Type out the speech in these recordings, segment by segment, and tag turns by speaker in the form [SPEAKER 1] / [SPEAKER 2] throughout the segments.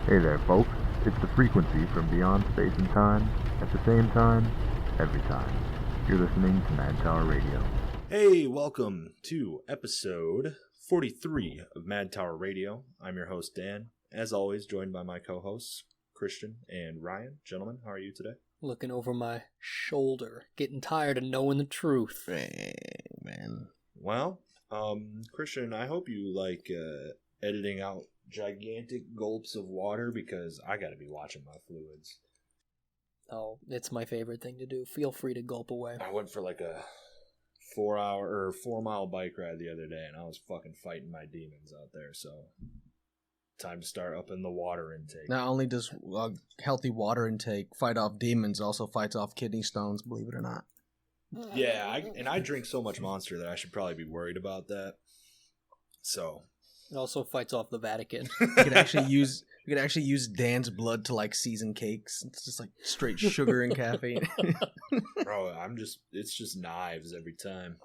[SPEAKER 1] Hey there, folks. It's the frequency from beyond space and time, at the same time, every time. You're listening to Mad Tower Radio.
[SPEAKER 2] Hey, welcome to episode 43 of Mad Tower Radio. I'm your host, Dan. As always, joined by my co-hosts, Christian and Ryan. Gentlemen, how are you today?
[SPEAKER 3] Looking over my shoulder, getting tired of knowing the truth.
[SPEAKER 4] Man.
[SPEAKER 2] Well, Christian, I hope you like editing out gigantic gulps of water because I gotta be watching my fluids.
[SPEAKER 3] Oh, it's my favorite thing to do. Feel free to gulp away.
[SPEAKER 2] I went for like a 4-mile bike ride the other day and I was fucking fighting my demons out there, so time to start upping the water intake.
[SPEAKER 4] Not only does healthy water intake fight off demons, also fights off kidney stones, believe it or not.
[SPEAKER 2] Yeah, I drink so much Monster that I should probably be worried about that. So
[SPEAKER 3] It also fights off the Vatican.
[SPEAKER 4] You could actually use Dan's blood to like season cakes. It's just like straight sugar and caffeine.
[SPEAKER 2] bro, it's just knives every time.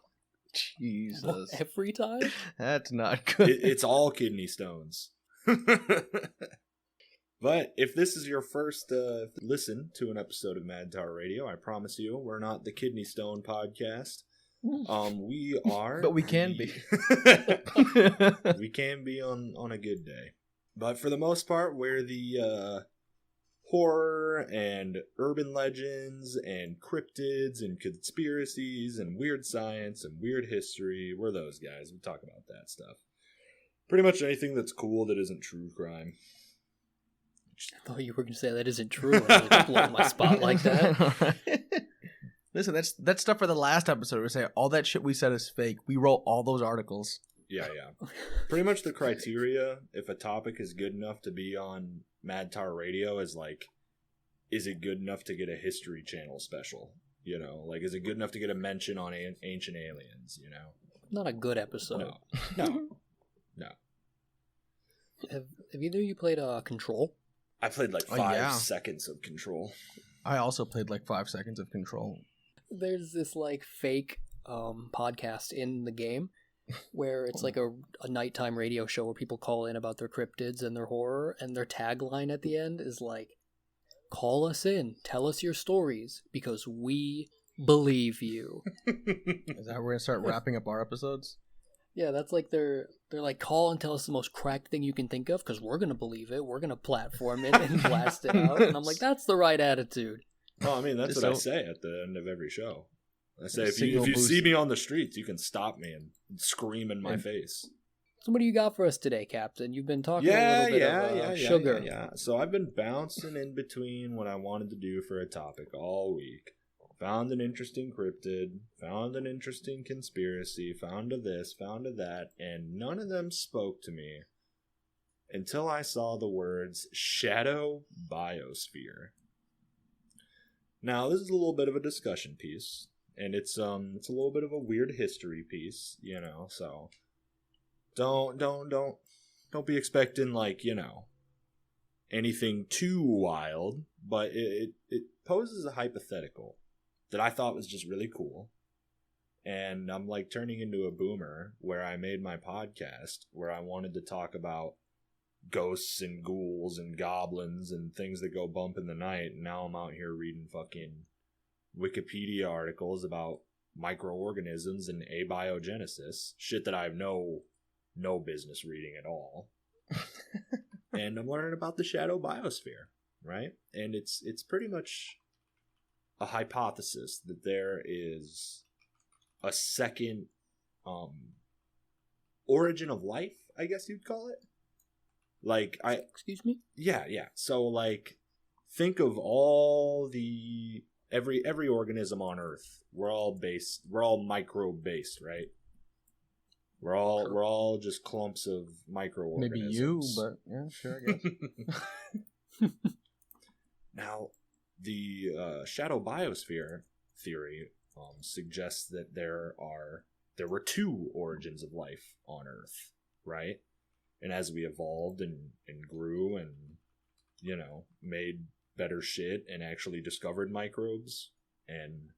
[SPEAKER 4] Jesus.
[SPEAKER 3] Every time?
[SPEAKER 4] That's not good.
[SPEAKER 2] It's all kidney stones. But if this is your first listen to an episode of Mad Tower Radio, I promise you we're not the Kidney Stone podcast. We are,
[SPEAKER 4] But we can be.
[SPEAKER 2] We can be on a good day. But for the most part, we're the horror and urban legends and cryptids and conspiracies and weird science and weird history. We're those guys. We talk about that stuff. Pretty much anything that's cool that isn't true crime.
[SPEAKER 3] I thought you were going to say that isn't true. I really blow my spot like that.
[SPEAKER 4] Listen, that's stuff for the last episode. We say all that shit we said is fake. We wrote all those articles.
[SPEAKER 2] Yeah. Pretty much the criteria, if a topic is good enough to be on Mad Tower Radio, is like, is it good enough to get a History Channel special? You know, like, is it good enough to get a mention on Ancient Aliens, you know?
[SPEAKER 3] Not a good episode.
[SPEAKER 2] No.
[SPEAKER 3] Have either of you played Control?
[SPEAKER 2] I played like 5 seconds of Control.
[SPEAKER 4] I also played like 5 seconds of Control.
[SPEAKER 3] There's this like fake podcast in the game where it's like a nighttime radio show where people call in about their cryptids and their horror, and their tagline at the end is like, call us in, tell us your stories, because we believe you.
[SPEAKER 4] Is that how we're going to start wrapping up our episodes?
[SPEAKER 3] Yeah, that's like they're like, call and tell us the most cracked thing you can think of, because we're going to believe it, we're going to platform it and blast it out. And I'm like, that's the right attitude.
[SPEAKER 2] Well, I mean, that's what I say at the end of every show. I say, if you see me on the streets, you can stop me and scream in my face.
[SPEAKER 3] So what do you got for us today, Captain? You've been talking a little bit of sugar.
[SPEAKER 2] Yeah. So I've been bouncing in between what I wanted to do for a topic all week. Found an interesting cryptid, found an interesting conspiracy, found a this, found a that, and none of them spoke to me until I saw the words shadow biosphere. Now, this is a little bit of a discussion piece, and it's a little bit of a weird history piece, you know, so don't be expecting, like, you know, anything too wild, but it poses a hypothetical that I thought was just really cool. And I'm like turning into a boomer where I made my podcast where I wanted to talk about ghosts and ghouls and goblins and things that go bump in the night. And now I'm out here reading fucking Wikipedia articles about microorganisms and abiogenesis. Shit that I have no business reading at all. And I'm learning about the shadow biosphere, right? And it's pretty much a hypothesis that there is a second origin of life, I guess you'd call it. Like,
[SPEAKER 3] Excuse me?
[SPEAKER 2] Yeah. So, like, think of all the every organism on Earth. We're all microbe based, right? We're all just clumps of microorganisms.
[SPEAKER 4] Maybe you, but yeah, sure, I guess.
[SPEAKER 2] Now, the shadow biosphere theory suggests that there were 2 origins of life on Earth, right? And as we evolved and grew and, you know, made better shit and actually discovered microbes and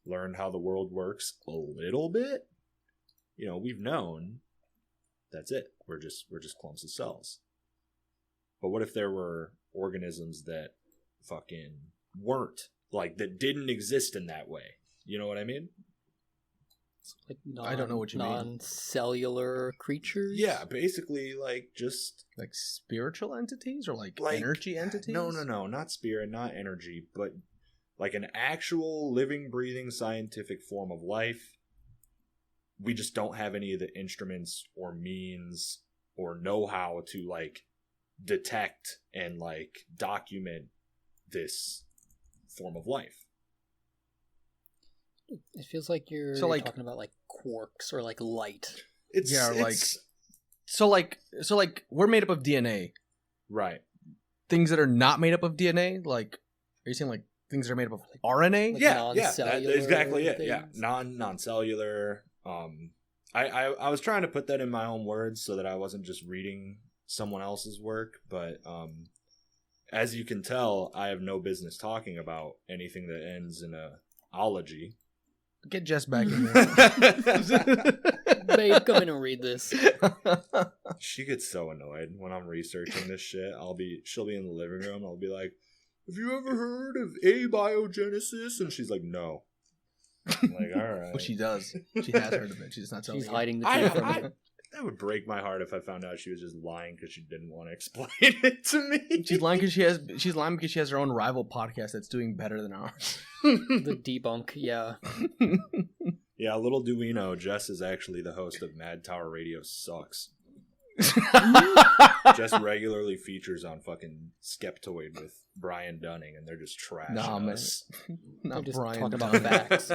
[SPEAKER 2] learned how the world works a little bit, you know, we've known that's it. We're just clumps of cells. But what if there were organisms that fucking weren't, like, that didn't exist in that way? You know what I mean?
[SPEAKER 3] Like
[SPEAKER 4] I don't know what you mean.
[SPEAKER 3] Non-cellular creatures?
[SPEAKER 2] Yeah, basically, like, just...
[SPEAKER 4] Like spiritual entities or like
[SPEAKER 2] Like,
[SPEAKER 4] energy entities?
[SPEAKER 2] No, not spirit, not energy, but like an actual living, breathing, scientific form of life. We just don't have any of the instruments or means or know-how to, like, detect and, like, document this form of life.
[SPEAKER 3] It feels like you're
[SPEAKER 4] So, like-
[SPEAKER 3] talking about like quarks or like light.
[SPEAKER 4] So we're made up of DNA.
[SPEAKER 2] right.
[SPEAKER 4] Things that are not made up of DNA, like, are you saying like things that are made up of RNA?
[SPEAKER 3] Like
[SPEAKER 2] Yeah,
[SPEAKER 3] non-cellular
[SPEAKER 2] that's exactly it. Yeah,
[SPEAKER 3] things?
[SPEAKER 2] non-cellular. I was trying to put that in my own words so that I wasn't just reading someone else's work, but as you can tell, I have no business talking about anything that ends in a ology.
[SPEAKER 4] Get Jess back in here.
[SPEAKER 3] Babe, come in and read this.
[SPEAKER 2] She gets so annoyed when I'm researching this shit. She'll be in the living room. I'll be like, "Have you ever heard of abiogenesis?" And she's like, "No." I'm like, all right.
[SPEAKER 4] Well, she does. She has heard of it. She's just not telling
[SPEAKER 3] She's
[SPEAKER 4] you.
[SPEAKER 3] hiding the truth from you.
[SPEAKER 2] That would break my heart if I found out she was just lying because she didn't want to explain it to me.
[SPEAKER 4] She's lying because she has her own rival podcast that's doing better than ours.
[SPEAKER 3] The debunk, yeah.
[SPEAKER 2] Yeah, little do we know, Jess is actually the host of Mad Tower Radio Sucks. Jess regularly features on fucking Skeptoid with Brian Dunning, and they're just trashing
[SPEAKER 4] Nah,
[SPEAKER 2] us.
[SPEAKER 3] They're
[SPEAKER 4] Not
[SPEAKER 3] just
[SPEAKER 4] Brian.
[SPEAKER 3] talking about
[SPEAKER 4] Dunn.
[SPEAKER 3] facts.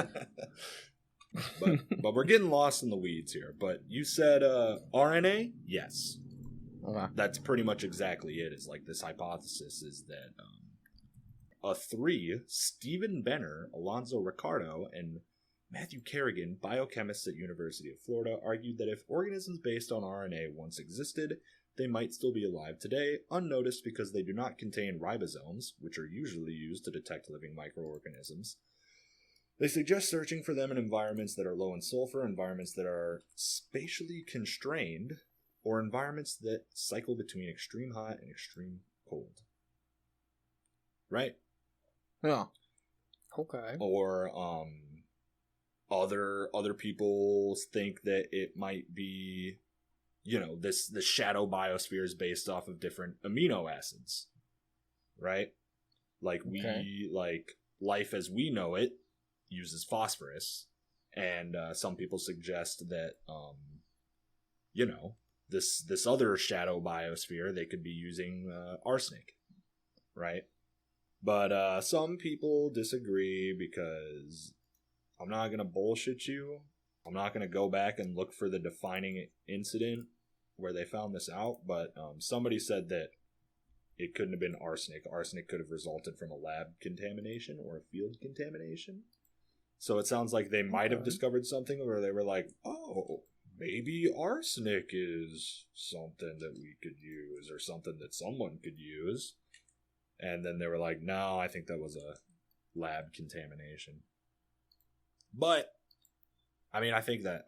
[SPEAKER 2] but we're getting lost in the weeds here. But you said RNA? Yes.
[SPEAKER 4] Okay.
[SPEAKER 2] That's pretty much exactly it. Is like this hypothesis is that Stephen Benner, Alonzo Ricardo, and Matthew Kerrigan, biochemists at University of Florida, argued that if organisms based on RNA once existed, they might still be alive today, unnoticed because they do not contain ribosomes, which are usually used to detect living microorganisms. They suggest searching for them in environments that are low in sulfur, environments that are spatially constrained, or environments that cycle between extreme hot and extreme cold. Right?
[SPEAKER 4] Yeah.
[SPEAKER 3] Okay.
[SPEAKER 2] Or other people think that it might be, the shadow biosphere is based off of different amino acids, right? Like life as we know it uses phosphorus, and some people suggest that this other shadow biosphere, they could be using arsenic, right? But some people disagree because I'm not going to bullshit you. I'm not going to go back and look for the defining incident where they found this out, but somebody said that it couldn't have been arsenic. Arsenic could have resulted from a lab contamination or a field contamination. So it sounds like they might have discovered something where they were like, oh, maybe arsenic is something that we could use or something that someone could use. And then they were like, no, I think that was a lab contamination. But, I mean, I think the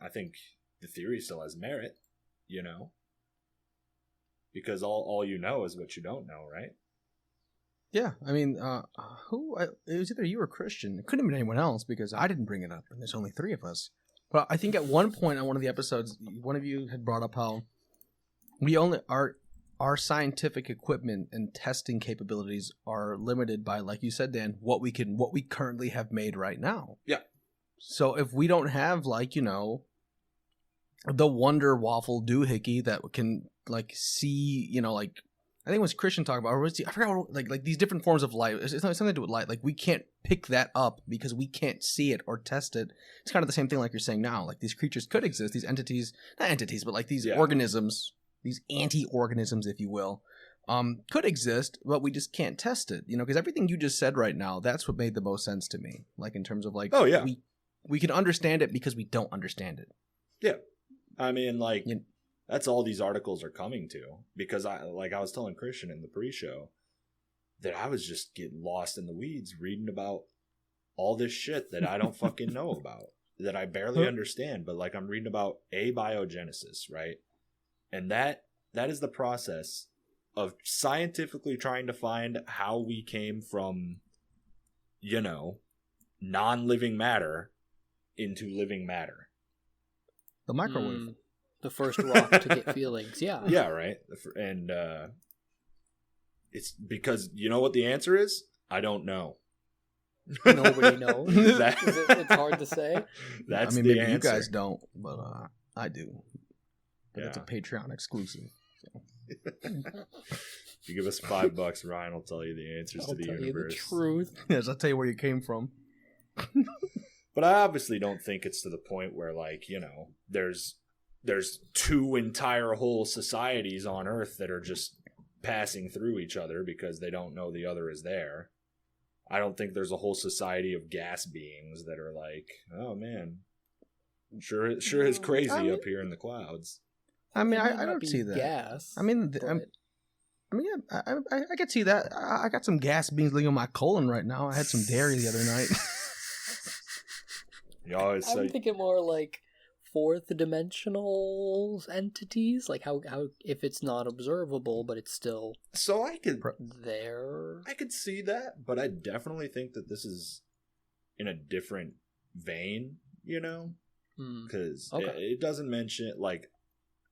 [SPEAKER 2] theory still has merit, because all you know is what you don't know, right?
[SPEAKER 4] Yeah, I mean, it was either you or Christian. It couldn't have been anyone else because I didn't bring it up, and there's only 3 of us. But I think at one point on one of the episodes, one of you had brought up how our scientific equipment and testing capabilities are limited by, like you said, Dan, what we currently have made right now. Yeah. So if we don't have the Wonder Waffle doohickey that can see, I think it was Christian talking about, I forgot what, like these different forms of light. It's something to do with light. Like, we can't pick that up because we can't see it or test it. It's kind of the same thing like you're saying now. Like, these creatures could exist, these entities, not entities, but like these organisms, these anti-organisms, if you will, could exist, but we just can't test it, because everything you just said right now, that's what made the most sense to me. Like, in terms of we can understand it because we don't understand it.
[SPEAKER 2] Yeah. I mean, that's all these articles are coming to, because I was telling Christian in the pre-show that I was just getting lost in the weeds reading about all this shit that I don't fucking know about, that I barely understand, but I'm reading about abiogenesis, right? And that is the process scientifically trying to find how we came from, you know, non-living matter into living matter.
[SPEAKER 4] The microwave.
[SPEAKER 3] The first rock to get feelings. Yeah.
[SPEAKER 2] Yeah, right. And it's because you know what the answer is? I don't know.
[SPEAKER 3] Nobody knows. It's hard to say.
[SPEAKER 2] That's
[SPEAKER 4] maybe
[SPEAKER 2] the answer.
[SPEAKER 4] you guys don't, but I do. But it's a Patreon exclusive. So.
[SPEAKER 2] If you give us $5, Ryan will tell you the answers to the universe.
[SPEAKER 3] You the truth.
[SPEAKER 4] Yes, I'll tell you where you came from.
[SPEAKER 2] But I obviously don't think it's to the point where, like, you know, there's 2 entire whole societies on Earth that are just passing through each other because they don't know the other is there. I don't think there's a whole society of gas beings that are like, oh man, sure is crazy up here in the clouds.
[SPEAKER 4] I mean, I don't see that.
[SPEAKER 3] Gas.
[SPEAKER 4] I mean, I could see that. I got some gas beans living on my colon right now. I had some dairy the other night.
[SPEAKER 2] You always say,
[SPEAKER 3] I'm thinking more like fourth dimensional entities, like how if it's not observable, but it's still
[SPEAKER 2] so I could
[SPEAKER 3] there.
[SPEAKER 2] I could see that, but I definitely think that this is in a different vein, you know, because it doesn't mention, like,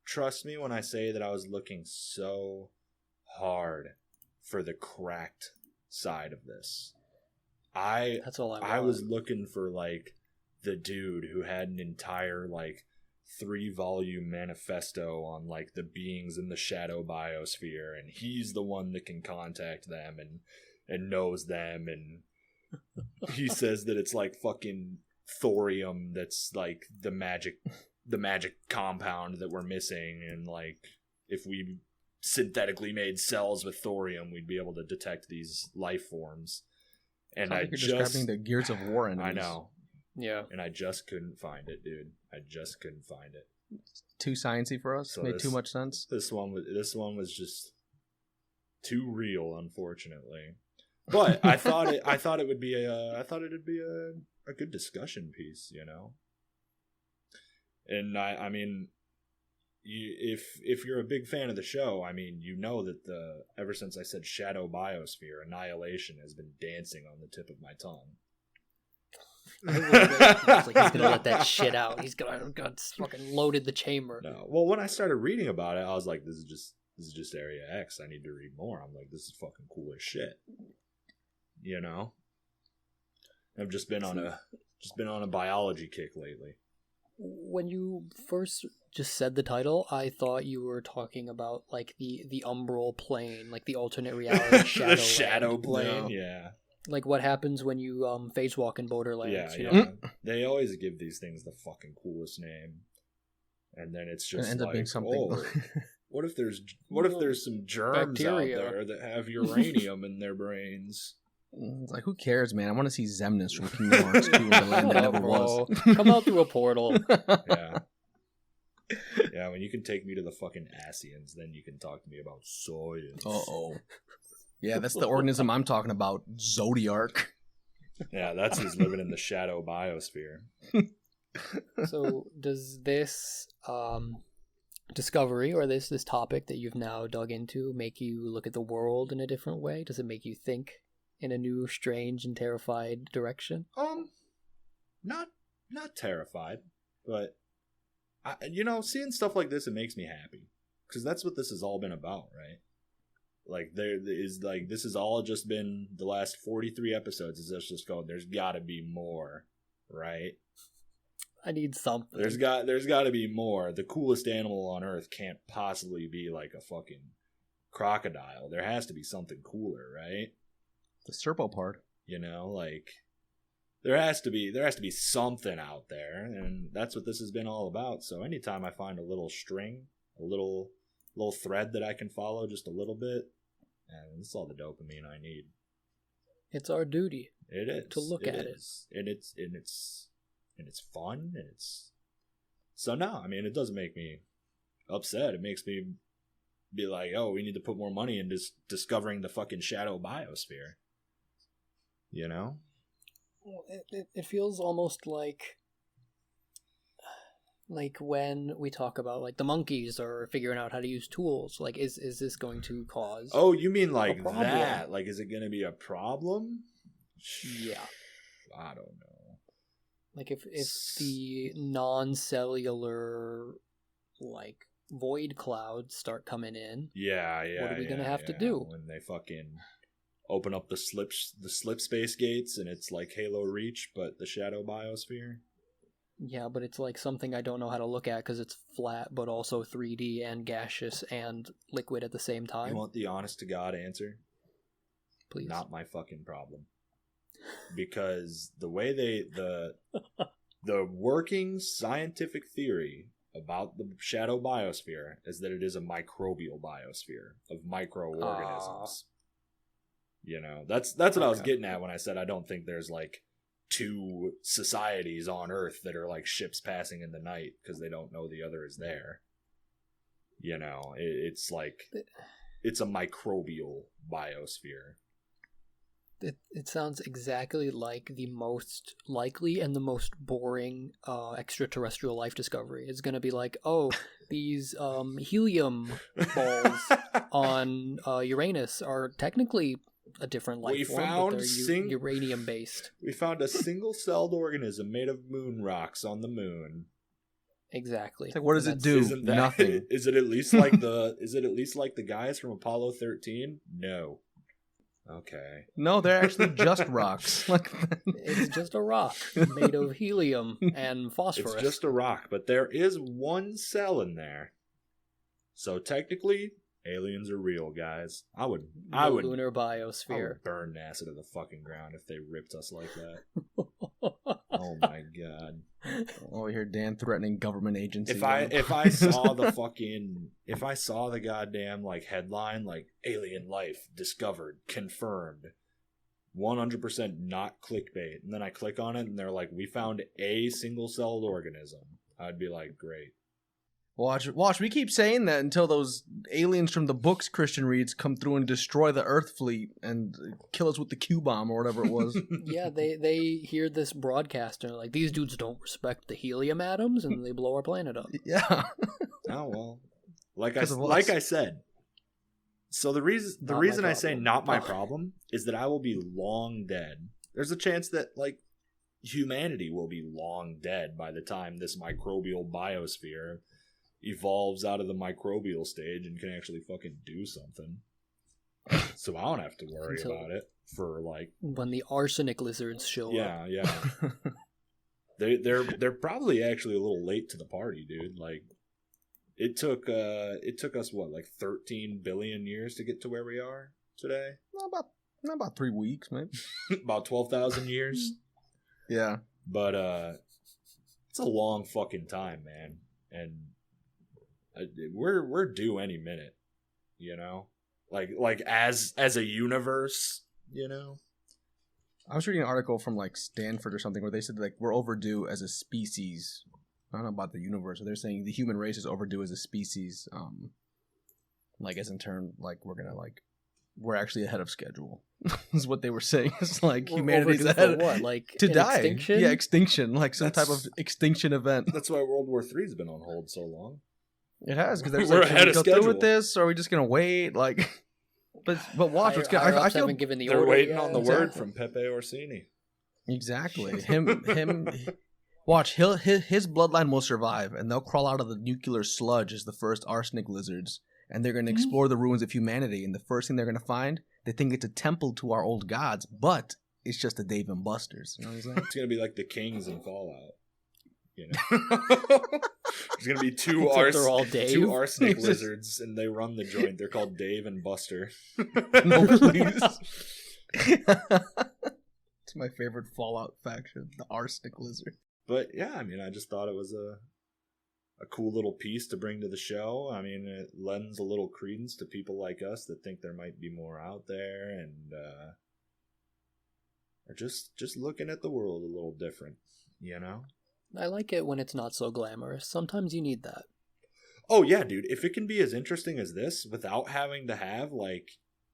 [SPEAKER 2] trust me when I say that I was looking so hard for the cracked side of this.
[SPEAKER 3] That's all I
[SPEAKER 2] was looking for, like, the dude who had an entire, like, 3-volume manifesto on, like, the beings in the shadow biosphere, and he's the one that can contact them and knows them, and he says that it's like fucking thorium that's like the magic compound that we're missing, and like if we synthetically made cells with thorium, we'd be able to detect these life forms. And
[SPEAKER 4] Sounds like you're describing the Gears of War enemies.
[SPEAKER 2] I know.
[SPEAKER 3] Yeah.
[SPEAKER 2] And I just couldn't find it, dude. I just couldn't find it.
[SPEAKER 4] Too sciencey for us.
[SPEAKER 2] So
[SPEAKER 4] Made too much sense.
[SPEAKER 2] This one was just too real, unfortunately. But I thought it'd be a good discussion piece, you know. And I mean, if you're a big fan of the show, I mean, you know that ever since I said shadow biosphere, annihilation has been dancing on the tip of my tongue.
[SPEAKER 3] He's gonna let that shit out. He's gonna fucking loaded the chamber.
[SPEAKER 2] No, well, when I started reading about it, I was like, this is just Area X. I need to read more. I'm like, this is fucking cool as shit. You know, I've just been on a biology kick lately.
[SPEAKER 3] When you first just said the title, I thought you were talking about like the umbral plane, like the alternate reality shadow.
[SPEAKER 2] The shadow plane, yeah.
[SPEAKER 3] Like what happens when you phase walk in Borderlands.
[SPEAKER 2] Yeah,
[SPEAKER 3] you know?
[SPEAKER 2] They always give these things the fucking coolest name, and then it's just
[SPEAKER 4] ends up being something.
[SPEAKER 2] Oh, what if there's some germs
[SPEAKER 3] bacteria
[SPEAKER 2] out there that have uranium in their brains?
[SPEAKER 4] It's like, who cares, man? I want to see Xemnas from Kingdom Hearts 2 in the land that never was.
[SPEAKER 3] Come out through a portal.
[SPEAKER 2] Yeah. Yeah, when you can take me to the fucking Asians, then you can talk to me about science.
[SPEAKER 4] Uh-oh. Yeah, that's the organism I'm talking about, Zodiark.
[SPEAKER 2] Yeah, that's who's living in the shadow biosphere.
[SPEAKER 3] So does this discovery or this topic that you've now dug into make you look at the world in a different way? Does it make you think in a new, strange, and terrified direction?
[SPEAKER 2] Not terrified, but seeing stuff like this, it makes me happy, because that's what this has all been about, right? Like this has all just been the last 43 episodes. Is us just going, there's got to be more, right?
[SPEAKER 3] I need something.
[SPEAKER 2] There's got to be more. The coolest animal on Earth can't possibly be like a fucking crocodile. There has to be something cooler, right?
[SPEAKER 4] The serpo part.
[SPEAKER 2] You know, like there has to be something out there, and that's what this has been all about. So anytime I find a little string, a little thread that I can follow just a little bit, and it's all the dopamine I need.
[SPEAKER 3] It's our duty.
[SPEAKER 2] It is
[SPEAKER 3] to look at it,
[SPEAKER 2] and it's fun, and it's so no. I mean, it doesn't make me upset. It makes me be like, oh, we need to put more money into discovering the fucking shadow biosphere. You know?
[SPEAKER 3] It feels almost like Like when we talk about like the monkeys are figuring out how to use tools, like is this going to cause?
[SPEAKER 2] Oh, you mean like
[SPEAKER 3] problem?
[SPEAKER 2] that? Like, is it going to be a problem?
[SPEAKER 3] Yeah.
[SPEAKER 2] I don't know.
[SPEAKER 3] Like if the non-cellular like void clouds start coming in,
[SPEAKER 2] yeah,
[SPEAKER 3] what are we gonna have to do
[SPEAKER 2] when they fucking open up the slip space gates and it's like Halo Reach, but the shadow biosphere?
[SPEAKER 3] Yeah, but it's like something I don't know how to look at because it's flat, but also 3D and gaseous and liquid at the same time.
[SPEAKER 2] You want the honest to God answer?
[SPEAKER 3] Please.
[SPEAKER 2] Not my fucking problem. Because the way the working scientific theory about the shadow biosphere is that it is a microbial biosphere of microorganisms. You know, that's what I was getting at when I said I don't think there's like two societies on Earth that are like ships passing in the night because they don't know the other is there. You know, it's like it's a microbial biosphere.
[SPEAKER 3] It sounds exactly like the most likely and the most boring extraterrestrial life discovery. It's going to be like, oh, these helium balls on Uranus are technically a different life form, but they're uranium-based.
[SPEAKER 2] We found a single-celled organism made of moon rocks on the moon.
[SPEAKER 3] Exactly.
[SPEAKER 4] It's like, what does it do? Nothing.
[SPEAKER 2] Is it at least like the guys from Apollo 13? No. Okay.
[SPEAKER 4] No, they're actually just rocks.
[SPEAKER 3] It's just a rock made of helium and phosphorus.
[SPEAKER 2] It's just a rock, but there is one cell in there. So technically, aliens are real, guys. I would
[SPEAKER 3] lunar biosphere.
[SPEAKER 2] I would burn NASA to the fucking ground if they ripped us like that. Oh my god.
[SPEAKER 4] Oh, we hear Dan threatening government agencies.
[SPEAKER 2] If I saw the goddamn like headline like alien life discovered, confirmed, 100% not clickbait, and then I click on it and they're like, we found a single-celled organism, I'd be like, great.
[SPEAKER 4] Watch, we keep saying that until those aliens from the books Christian reads come through and destroy the Earth fleet and kill us with the Q-bomb or whatever it was.
[SPEAKER 3] Yeah, they hear this broadcast and they're like, these dudes don't respect the helium atoms, and they blow our planet up.
[SPEAKER 4] Yeah.
[SPEAKER 2] Oh, well. Like I said. So the reason I say not my problem is that I will be long dead. There's a chance that, like, humanity will be long dead by the time this microbial biosphere evolves out of the microbial stage and can actually fucking do something. So I don't have to worry about it for like
[SPEAKER 3] when the arsenic lizards show up.
[SPEAKER 2] Yeah. They're probably actually a little late to the party, dude. Like it took us what, like 13 billion years to get to where we are today?
[SPEAKER 4] Not about 3 weeks, man.
[SPEAKER 2] About 12,000 years.
[SPEAKER 4] Yeah.
[SPEAKER 2] But it's a long fucking time, man. And we're due any minute, you know, like as a universe, you know.
[SPEAKER 4] I was reading an article from like Stanford or something where they said like we're overdue as a species. I don't know about the universe, but they're saying the human race is overdue as a species. Like as in turn, like we're actually ahead of schedule. Is what they were saying. It's like humanity's ahead.
[SPEAKER 3] For what? Like
[SPEAKER 4] to die?
[SPEAKER 3] Extinction?
[SPEAKER 4] Yeah, extinction. Like some type of extinction event.
[SPEAKER 2] That's why World War III's been on hold so long.
[SPEAKER 4] It has, because
[SPEAKER 2] we're
[SPEAKER 4] like,
[SPEAKER 2] ahead of
[SPEAKER 4] go
[SPEAKER 2] schedule.
[SPEAKER 4] Through with this, or are we just gonna wait? Like, but watch what's gonna. I feel
[SPEAKER 3] given the
[SPEAKER 2] they're
[SPEAKER 3] order
[SPEAKER 2] waiting
[SPEAKER 3] yet.
[SPEAKER 2] on the word from Pepe Orsini.
[SPEAKER 4] Exactly. Him. Watch. His bloodline will survive, and they'll crawl out of the nuclear sludge as the first arsenic lizards, and they're gonna explore the ruins of humanity. And the first thing they're gonna find, they think it's a temple to our old gods, but it's just a Dave and Buster's. You know what I'm saying?
[SPEAKER 2] It's gonna be like the Kings in Fallout. You know, there's gonna be two arsenic lizards, and they run the joint. They're called Dave and Buster.
[SPEAKER 4] No, please. It's my favorite Fallout faction, the arsenic lizard.
[SPEAKER 2] But yeah, I mean, I just thought it was a cool little piece to bring to the show. I mean, it lends a little credence to people like us that think there might be more out there, and are just looking at the world a little different, you know.
[SPEAKER 3] I like it when it's not so glamorous. Sometimes you need that.
[SPEAKER 2] Oh, yeah, dude. If it can be as interesting as this without having to have, like,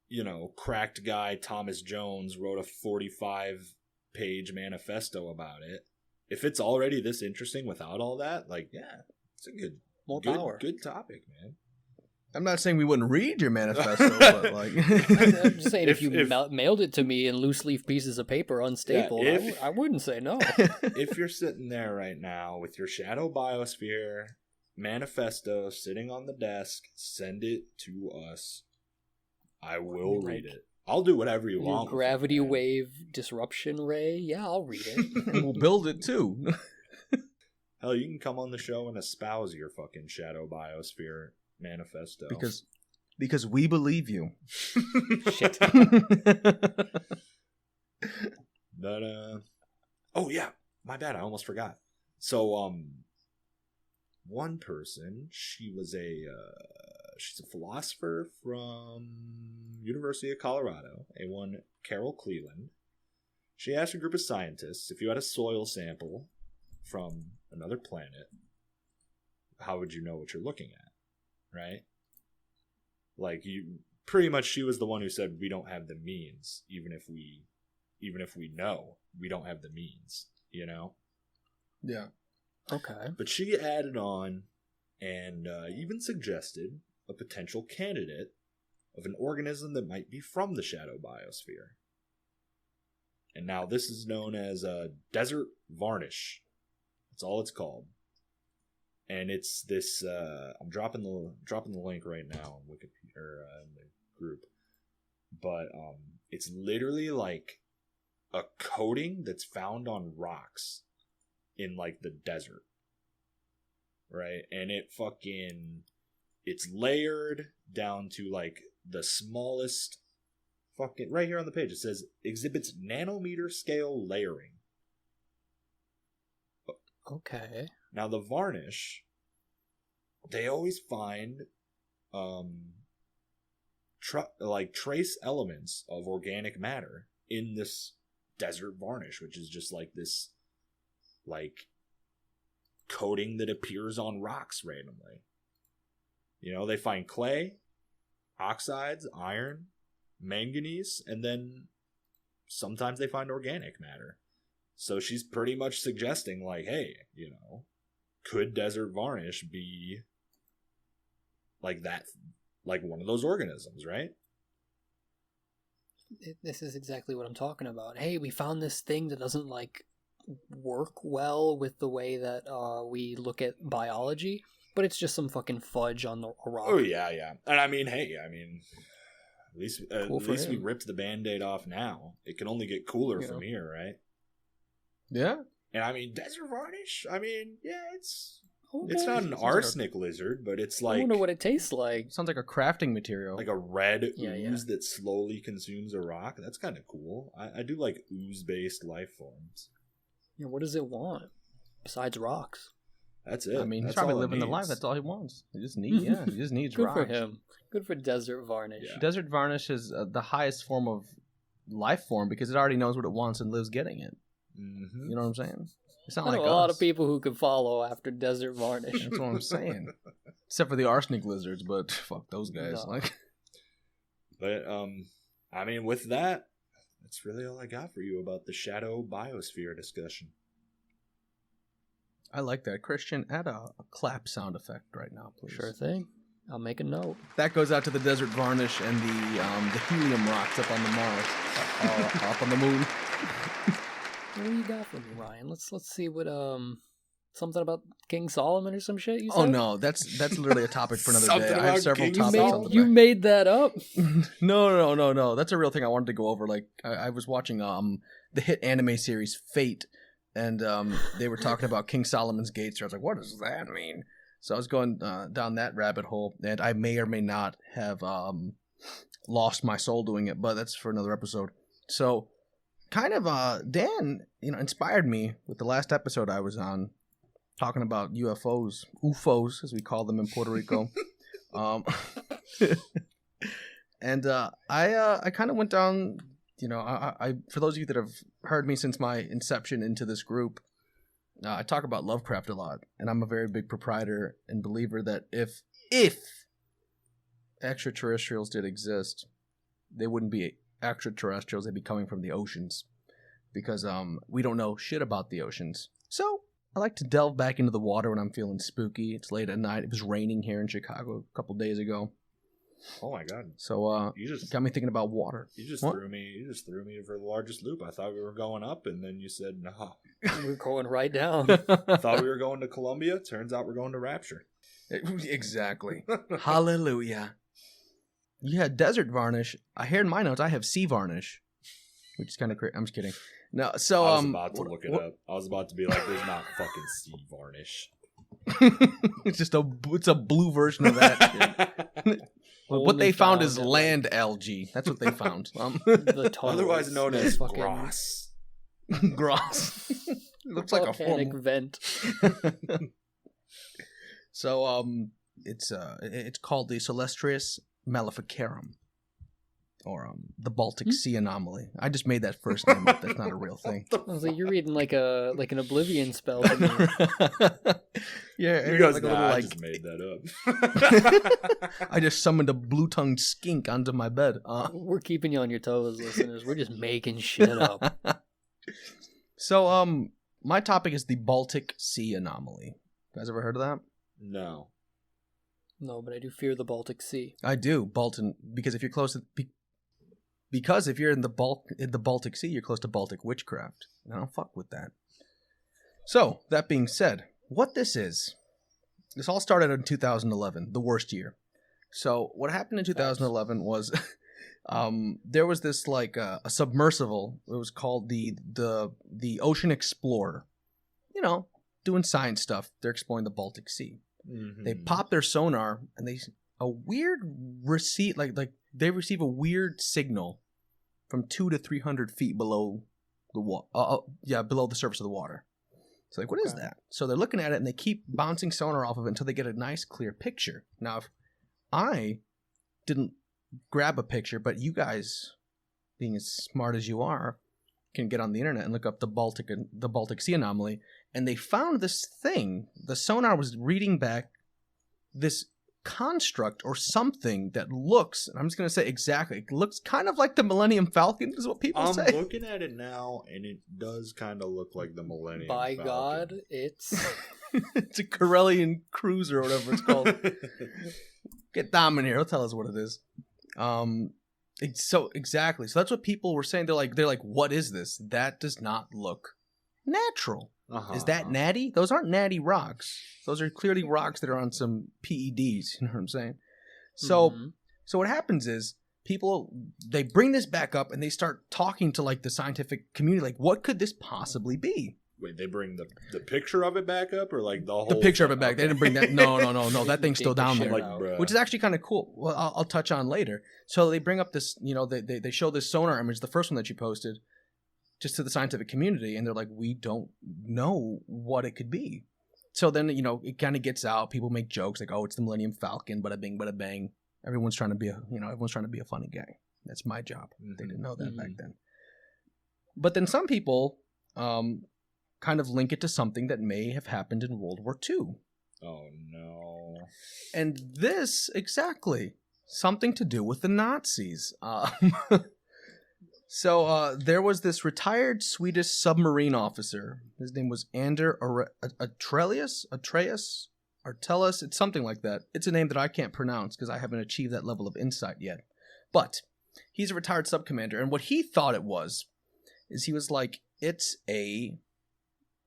[SPEAKER 2] you know, cracked guy Thomas Jones wrote a 45-page manifesto about it, if it's already this interesting without all that, like, yeah, it's a good topic, man.
[SPEAKER 4] I'm not saying we wouldn't read your manifesto, but like,
[SPEAKER 3] I'm just saying if you mailed it to me in loose leaf pieces of paper unstapled, I wouldn't say no.
[SPEAKER 2] If you're sitting there right now with your Shadow Biosphere manifesto sitting on the desk, send it to us. I will read it. I'll do whatever you want.
[SPEAKER 3] Gravity wave disruption ray. Yeah, I'll read it.
[SPEAKER 4] And we'll build it too.
[SPEAKER 2] Hell, you can come on the show and espouse your fucking Shadow Biosphere manifesto.
[SPEAKER 4] Because we believe you.
[SPEAKER 3] Shit.
[SPEAKER 2] But oh yeah, my bad. I almost forgot. So one person, she's a philosopher from University of Colorado, one Carol Cleland. She asked a group of scientists, if you had a soil sample from another planet, how would you know what you're looking at? Right? Like, you pretty much, she was the one who said we don't have the means, even if we know, we don't have the means, you know?
[SPEAKER 4] Yeah.
[SPEAKER 3] Okay.
[SPEAKER 2] But she added on and even suggested a potential candidate of an organism that might be from the Shadow Biosphere. And now this is known as desert varnish. That's all it's called. And it's this. I'm dropping the link right now on Wikipedia in the group. But it's literally like a coating that's found on rocks in like the desert, right? And it's layered down to like the smallest fucking, right here on the page it says exhibits nanometer scale layering.
[SPEAKER 3] Okay.
[SPEAKER 2] Now the varnish, they always find trace elements of organic matter in this desert varnish, which is just like this like coating that appears on rocks randomly. You know, they find clay, oxides, iron, manganese, and then sometimes they find organic matter. So she's pretty much suggesting, like, hey, you know, could desert varnish be like that, like one of those organisms, right?
[SPEAKER 3] This is exactly what I'm talking about. Hey, we found this thing that doesn't like work well with the way that we look at biology, but it's just some fucking fudge on the rock.
[SPEAKER 2] Oh yeah. And I mean, hey, at least we ripped the Band-Aid off now. It can only get cooler from here, right?
[SPEAKER 4] Yeah.
[SPEAKER 2] And I mean, desert varnish, I mean, yeah, it's not an arsenic lizard, but it's like,
[SPEAKER 3] I wonder what it tastes like.
[SPEAKER 4] Sounds like a crafting material.
[SPEAKER 2] Like a red ooze that slowly consumes a rock. That's kind of cool. I do like ooze-based life forms.
[SPEAKER 3] Yeah, what does it want besides rocks?
[SPEAKER 2] That's it.
[SPEAKER 4] I mean, he's probably living the life. That's all he wants. He just needs
[SPEAKER 3] Good
[SPEAKER 4] rocks.
[SPEAKER 3] for him. Good for desert varnish.
[SPEAKER 2] Yeah.
[SPEAKER 4] Desert varnish is the highest form of life form because it already knows what it wants and lives getting it.
[SPEAKER 2] Mm-hmm.
[SPEAKER 4] You know what I'm saying? It's not
[SPEAKER 3] I know
[SPEAKER 4] like
[SPEAKER 3] a lot of people who could follow after desert varnish.
[SPEAKER 4] That's what I'm saying. Except for the arsenic lizards, but fuck those guys.
[SPEAKER 3] No.
[SPEAKER 4] Like,
[SPEAKER 2] but I mean, with that, that's really all I got for you about the Shadow Biosphere discussion.
[SPEAKER 4] I like that. Christian, add a clap sound effect right now, please.
[SPEAKER 3] Sure thing. I'll make a note.
[SPEAKER 4] That goes out to the desert varnish and the helium rocks up on the Mars, up on the moon.
[SPEAKER 3] What do you got for me, Ryan? Let's see what something about King Solomon or some shit you said?
[SPEAKER 4] Oh no, that's literally a topic for another day. I have several
[SPEAKER 2] King
[SPEAKER 4] topics on the
[SPEAKER 3] You
[SPEAKER 4] back.
[SPEAKER 3] made that up?
[SPEAKER 4] No. That's a real thing I wanted to go over. Like I was watching the hit anime series Fate, and they were talking about King Solomon's Gates. So I was like, what does that mean? So I was going down that rabbit hole, and I may or may not have lost my soul doing it, but that's for another episode. So, kind of, Dan, inspired me with the last episode I was on, talking about UFOs, as we call them in Puerto Rico. And I kind of went down, I for those of you that have heard me since my inception into this group, I talk about Lovecraft a lot, and I'm a very big proprietor and believer that if extraterrestrials did exist, they wouldn't be extraterrestrials, they'd be coming from the oceans, because we don't know shit about the oceans. So I like to delve back into the water when I'm feeling spooky. It's late at night. It was raining here in Chicago a couple days ago.
[SPEAKER 2] Oh my god!
[SPEAKER 4] So
[SPEAKER 2] you just
[SPEAKER 4] got me thinking about water.
[SPEAKER 2] You just threw me for the largest loop. I thought we were going up, and then you said no.
[SPEAKER 3] We're going right down.
[SPEAKER 2] I thought we were going to Columbia. Turns out we're going to Rapture.
[SPEAKER 4] Exactly. Hallelujah. You had desert varnish. I hear in my notes I have sea varnish, which is kind of crazy. I'm just kidding. No, so
[SPEAKER 2] I was about to look it up. I was about to be like, "There's not fucking sea varnish."
[SPEAKER 4] It's a blue version of that. What they found is land algae. That's what they found.
[SPEAKER 2] Otherwise known as gross.
[SPEAKER 4] Gross. Looks like a
[SPEAKER 3] volcanic vent.
[SPEAKER 4] So it's called the Celestrius maleficarum, or the Baltic Sea anomaly. I just made that first name up. That's not a real thing.
[SPEAKER 3] I was like, you're reading like an Oblivion spell to me.
[SPEAKER 4] Yeah,
[SPEAKER 2] you guys, I just made that up.
[SPEAKER 4] I just summoned a blue-tongued skink onto my bed.
[SPEAKER 3] We're keeping you on your toes, listeners. We're just making shit up.
[SPEAKER 4] So, my topic is the Baltic Sea anomaly. You guys ever heard of that?
[SPEAKER 2] No.
[SPEAKER 3] No, but I do fear the Baltic Sea.
[SPEAKER 4] I do, Baltic, because if you're close to, because if you're in the Baltic Sea, you're close to Baltic witchcraft. And I don't fuck with that. So, that being said, what this all started in 2011, the worst year. So, what happened in 2011 was, there was this like a submersible. It was called the Ocean Explorer. You know, doing science stuff. They're exploring the Baltic Sea.
[SPEAKER 2] Mm-hmm.
[SPEAKER 4] They pop their sonar and they receive a weird signal from 200 to 300 feet below below the surface of the water. It's like, what is that? So they're looking at it and they keep bouncing sonar off of it until they get a nice clear picture. Now, if I didn't grab a picture, but you guys, being as smart as you are, can get on the internet and look up the Baltic Sea anomaly, and they found this thing. The sonar was reading back this construct or something that looks, and I'm just going to say exactly, it looks kind of like the Millennium Falcon is what people say.
[SPEAKER 2] I'm looking at it now, and it does kind of look like the Millennium Falcon. By God,
[SPEAKER 3] it's
[SPEAKER 4] a Corellian cruiser or whatever it's called. Get Dom in here. He'll tell us what it is. So exactly. So that's what people were saying. They're like, what is this? That does not look natural. Is that natty? Those aren't natty rocks. Those are clearly rocks that are on some PEDs. You know what I'm saying? So, So what happens is people, they bring this back up and they start talking to like the scientific community. Like, what could this possibly be?
[SPEAKER 2] Wait, they bring the picture of it back up, or like the whole?
[SPEAKER 4] The picture of it back. Okay. They didn't bring that. No. That thing's still down there,
[SPEAKER 2] like,
[SPEAKER 4] which is actually kind of cool. Well, I'll touch on later. So they bring up this, they show this sonar image, the first one that you posted, just to the scientific community, and they're like, we don't know what it could be. So then, it kind of gets out. People make jokes like, oh, it's the Millennium Falcon, bada bing, bada bang. Everyone's trying to be a funny guy. That's my job. Mm-hmm. They didn't know that back then. But then some people, kind of link it to something that may have happened in World War II.
[SPEAKER 2] Oh, no.
[SPEAKER 4] And this, exactly, something to do with the Nazis. So there was this retired Swedish submarine officer. His name was Ander Artelius. It's something like that. It's a name that I can't pronounce because I haven't achieved that level of insight yet. But he's a retired sub-commander, and what he thought it was is he was like,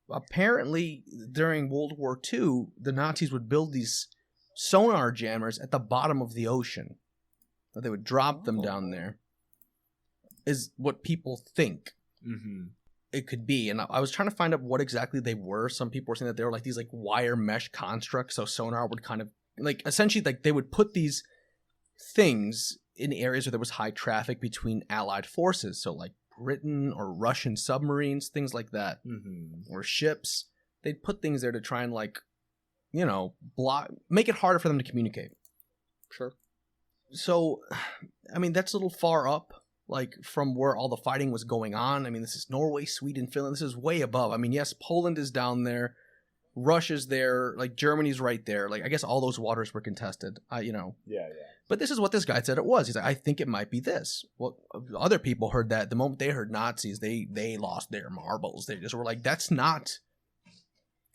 [SPEAKER 4] apparently, during World War II, the Nazis would build these sonar jammers at the bottom of the ocean. They would drop them down there, is what people think it could be. And I was trying to find out what exactly they were. Some people were saying that they were like these like wire mesh constructs, so sonar would kind of, like, essentially, like, they would put these things in areas where there was high traffic between Allied forces, so like Britain or Russian submarines, things like that, or ships. They'd put things there to try and, like, make it harder for them to communicate.
[SPEAKER 3] Sure.
[SPEAKER 4] So, I mean, that's a little far up, like, from where all the fighting was going on. I mean, this is Norway, Sweden, Finland. This is way above. I mean, yes, Poland is down there. Russia's there. Like, Germany's right there. Like, I guess all those waters were contested.
[SPEAKER 2] Yeah.
[SPEAKER 4] But this is what this guy said it was. He's like, I think it might be this. Well, other people heard that. The moment they heard Nazis, they lost their marbles. They just were like, that's not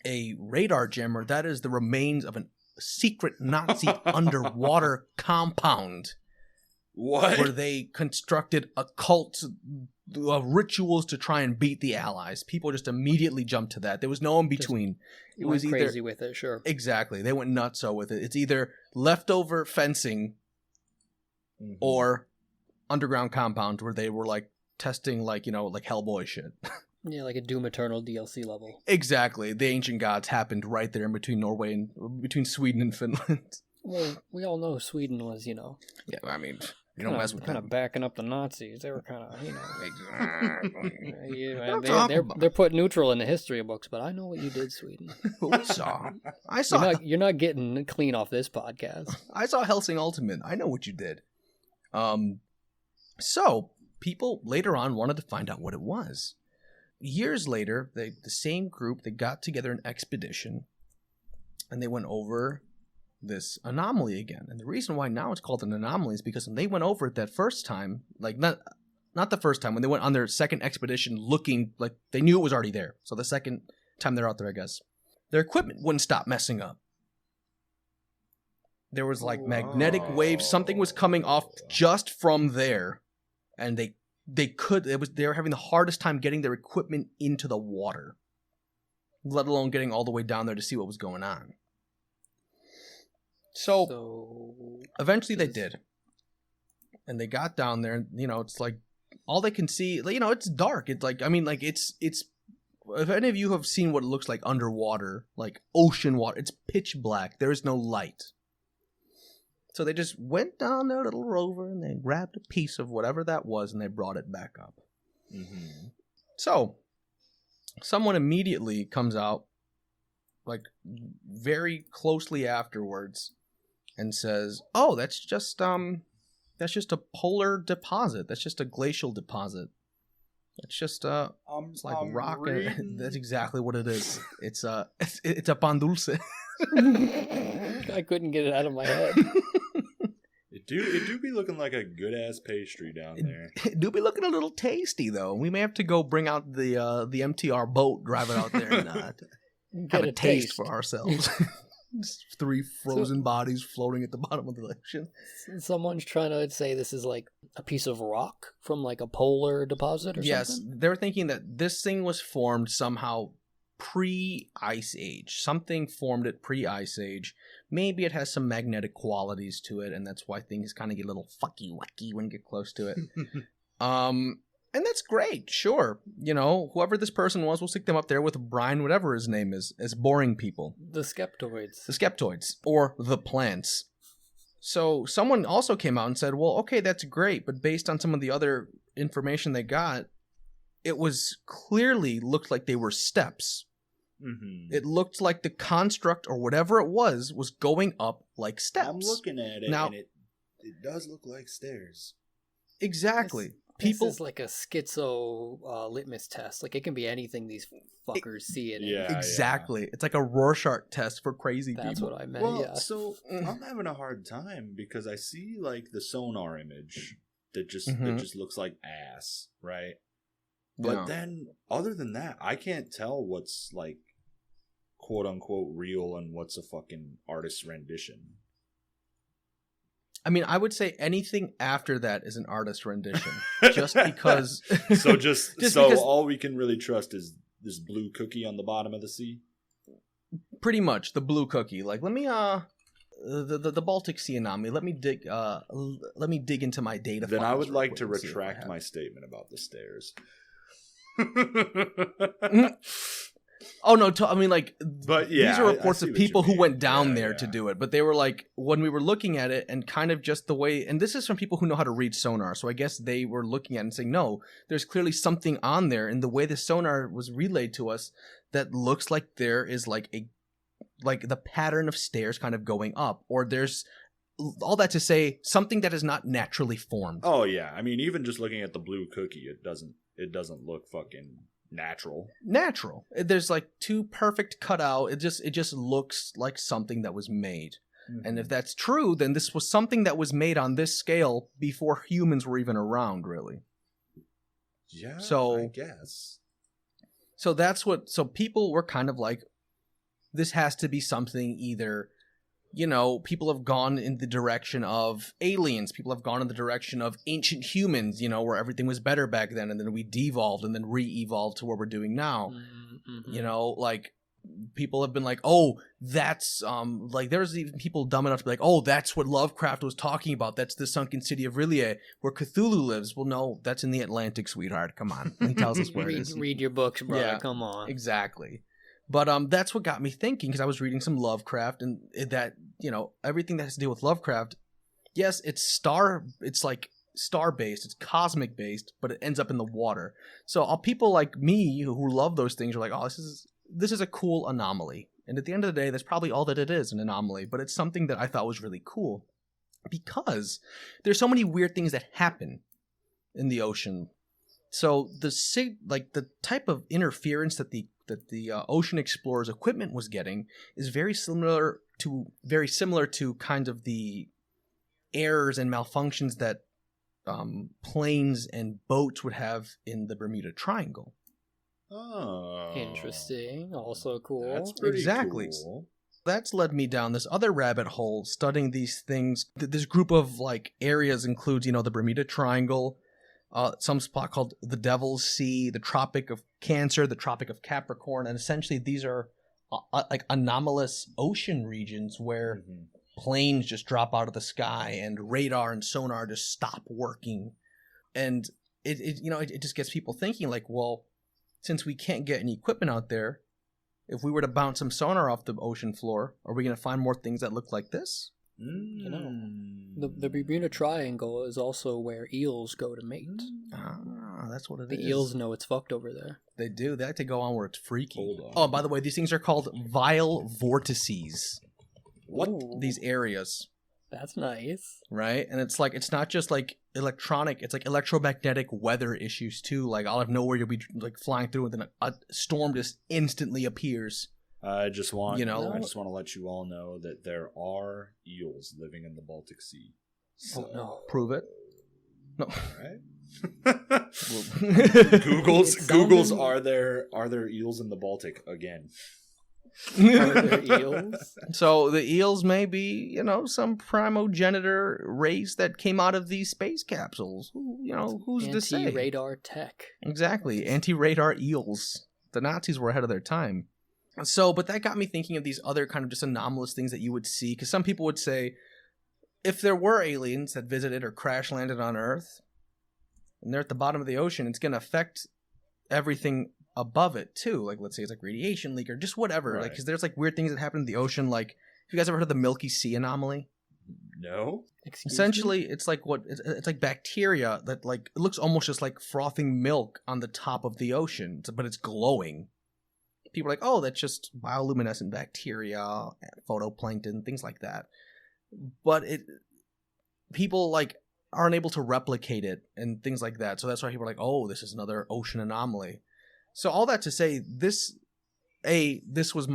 [SPEAKER 4] a radar jammer. That is the remains of a secret Nazi underwater compound.
[SPEAKER 2] What?
[SPEAKER 4] Where they constructed occult rituals to try and beat the Allies. People just immediately jumped to that. There was no in between.
[SPEAKER 3] It was either crazy with it, sure.
[SPEAKER 4] Exactly. They went nutso with it. It's either leftover fencing or underground compound where they were like testing like Hellboy shit.
[SPEAKER 3] Yeah, like a Doom Eternal DLC level.
[SPEAKER 4] Exactly. The ancient gods happened right there in between Norway and between Sweden and Finland.
[SPEAKER 3] Well, we all know Sweden was,
[SPEAKER 4] Yeah, I mean, you don't mess with
[SPEAKER 3] kind
[SPEAKER 4] them.
[SPEAKER 3] of backing up the Nazis. They were kind of,
[SPEAKER 4] Exactly.
[SPEAKER 3] they're put neutral in the history books, but I know what you did, Sweden.
[SPEAKER 4] I saw.
[SPEAKER 3] You're not getting clean off this podcast.
[SPEAKER 4] I saw Helsing Ultimate. I know what you did. So people later on wanted to find out what it was. Years later, the same group, they got together an expedition, and they went over this anomaly again. And the reason why now it's called an anomaly is because when they went over it that first time, like not the first time, when they went on their second expedition looking like they knew it was already there. So the second time they're out there, I guess, their equipment wouldn't stop messing up. There was like magnetic waves. Something was coming off just from there, and they were having the hardest time getting their equipment into the water, let alone getting all the way down there to see what was going on. So eventually they did. And they got down there, and, it's like, all they can see, it's dark. It's like, it's, if any of you have seen what it looks like underwater, like ocean water, it's pitch black. There is no light. So they just went down their little rover, and they grabbed a piece of whatever that was, and they brought it back up. Mm-hmm. So someone immediately comes out, like, very closely afterwards, and says, "Oh, that's just a polar deposit. That's just a glacial deposit. That's just it's like rock." That's exactly what it is. It's a pan dulce.
[SPEAKER 3] I couldn't get it out of my head.
[SPEAKER 2] It do be looking like a good ass pastry down there.
[SPEAKER 4] It do be looking a little tasty though. We may have to go bring out the MTR boat, drive it out there, and have a taste for ourselves. 3 frozen bodies floating at the bottom of the ocean.
[SPEAKER 3] Someone's trying to say this is like a piece of rock from like a polar deposit or something?
[SPEAKER 4] Yes, they're thinking that this thing was formed somehow pre-Ice Age. Something formed it pre-Ice Age. Maybe it has some magnetic qualities to it, and that's why things kind of get a little fucky-wucky when you get close to it. And that's great, sure. Whoever this person was, we'll stick them up there with Brian, whatever his name is, as boring people.
[SPEAKER 3] The Skeptoids.
[SPEAKER 4] The Skeptoids, or the plants. So someone also came out and said, well, okay, that's great, but based on some of the other information they got, it was clearly looked like they were steps. Mm-hmm. It looked like the construct, or whatever it was going up like steps.
[SPEAKER 2] I'm looking at it,
[SPEAKER 4] now,
[SPEAKER 2] and it does look like stairs.
[SPEAKER 4] Exactly.
[SPEAKER 3] This is like a schizo litmus test. Like, it can be anything these fuckers see it in.
[SPEAKER 2] Yeah,
[SPEAKER 4] exactly. Yeah. It's like a Rorschach test for crazy people.
[SPEAKER 3] That's what I meant,
[SPEAKER 2] well,
[SPEAKER 3] yeah.
[SPEAKER 2] So I'm having a hard time because I see, like, the sonar image that just looks like ass, right? But then, other than that, I can't tell what's, like, quote-unquote real and what's a fucking artist's rendition.
[SPEAKER 4] I mean, I would say anything after that is an artist rendition, just because.
[SPEAKER 2] So because all we can really trust is this blue cookie on the bottom of the sea.
[SPEAKER 4] Pretty much the blue cookie. Like, let me the Baltic Sea anomaly. Let me dig into my data.
[SPEAKER 2] Then I would like to retract my statement about the stairs.
[SPEAKER 4] Oh no! But
[SPEAKER 2] yeah,
[SPEAKER 4] these are reports of people who went down there to do it. But they were like, when we were looking at it, and kind of just the way, and this is from people who know how to read sonar. So I guess they were looking at it and saying, no, there's clearly something on there. And the way the sonar was relayed to us, that looks like there is like the pattern of stairs kind of going up, or there's all that to say something that is not naturally formed.
[SPEAKER 2] Oh yeah, I mean, even just looking at the blue cookie, it doesn't look fucking natural. There's like 2 perfect cutout. It just looks like something that was made. Mm-hmm. And if that's true, then this was something that was made on this scale before humans were even around, really. Yeah,
[SPEAKER 4] so
[SPEAKER 2] I guess.
[SPEAKER 4] So that's what. So people were kind of like, this has to be something either, people have gone in the direction of aliens. People have gone in the direction of ancient humans, where everything was better back then. And then we devolved and then re-evolved to what we're doing now.
[SPEAKER 3] Mm-hmm.
[SPEAKER 4] People have been like, oh, that's there's even people dumb enough to be like, oh, that's what Lovecraft was talking about. That's the sunken city of R'lyeh where Cthulhu lives. Well, no, that's in the Atlantic, sweetheart. Come on. He tells us where it is.
[SPEAKER 3] Read your books, brother.
[SPEAKER 4] Yeah,
[SPEAKER 3] come on.
[SPEAKER 4] Exactly. But that's what got me thinking, because I was reading some Lovecraft, and that, everything that has to do with Lovecraft, yes, it's like star-based, it's cosmic-based, but it ends up in the water. So people like me who love those things are like, oh, this is a cool anomaly. And at the end of the day, that's probably all that it is, an anomaly. But it's something that I thought was really cool, because there's so many weird things that happen in the ocean. So the type of interference that the Ocean Explorer's equipment was getting is very similar to kind of the errors and malfunctions that planes and boats would have in the Bermuda Triangle.
[SPEAKER 2] Oh,
[SPEAKER 3] interesting. Also cool.
[SPEAKER 2] That's pretty cool.
[SPEAKER 4] That's led me down this other rabbit hole, studying these things. This group of areas includes, the Bermuda Triangle, some spot called the Devil's Sea, the Tropic of Cancer, the Tropic of Capricorn, and essentially these are anomalous ocean regions where planes just drop out of the sky and radar and sonar just stop working. And it just gets people thinking well, since we can't get any equipment out there, if we were to bounce some sonar off the ocean floor, are we going to find more things that look like this?
[SPEAKER 3] The Bermuda Triangle is also where eels go to mate.
[SPEAKER 4] That's what it
[SPEAKER 3] is. The eels know it's fucked over there.
[SPEAKER 4] They do. They like to go on where it's freaky. Oh, by the way, these things are called vile vortices. What? Ooh. These areas.
[SPEAKER 3] That's nice.
[SPEAKER 4] Right? And it's not just electronic, it's electromagnetic weather issues too. Out of nowhere you'll be flying through and then a storm just instantly appears.
[SPEAKER 2] I just want to let you all know that there are eels living in the Baltic Sea. So,
[SPEAKER 3] no.
[SPEAKER 4] Prove it. No.
[SPEAKER 2] All right. Google's are there eels in the Baltic again?
[SPEAKER 3] Are there eels?
[SPEAKER 4] So the eels may be, some primogenitor race that came out of these space capsules. Who's to say?
[SPEAKER 3] Anti-radar tech.
[SPEAKER 4] Exactly. Anti-radar eels. The Nazis were ahead of their time. So, but that got me thinking of these other kind of just anomalous things that you would see. Because some people would say, if there were aliens that visited or crash landed on Earth, and they're at the bottom of the ocean, it's going to affect everything above it too. Let's say it's radiation leak or just whatever.
[SPEAKER 2] Right.
[SPEAKER 4] Because there's weird things that happen in the ocean. Have you guys ever heard of the Milky Sea anomaly?
[SPEAKER 2] No.
[SPEAKER 4] Essentially, it's it's like bacteria that it looks almost just like frothing milk on the top of the ocean, but it's glowing. People are like, oh, that's just bioluminescent bacteria, photoplankton, things like that. But people aren't able to replicate it and things like that. So that's why people are like, oh, this is another ocean anomaly. So all that to say, this was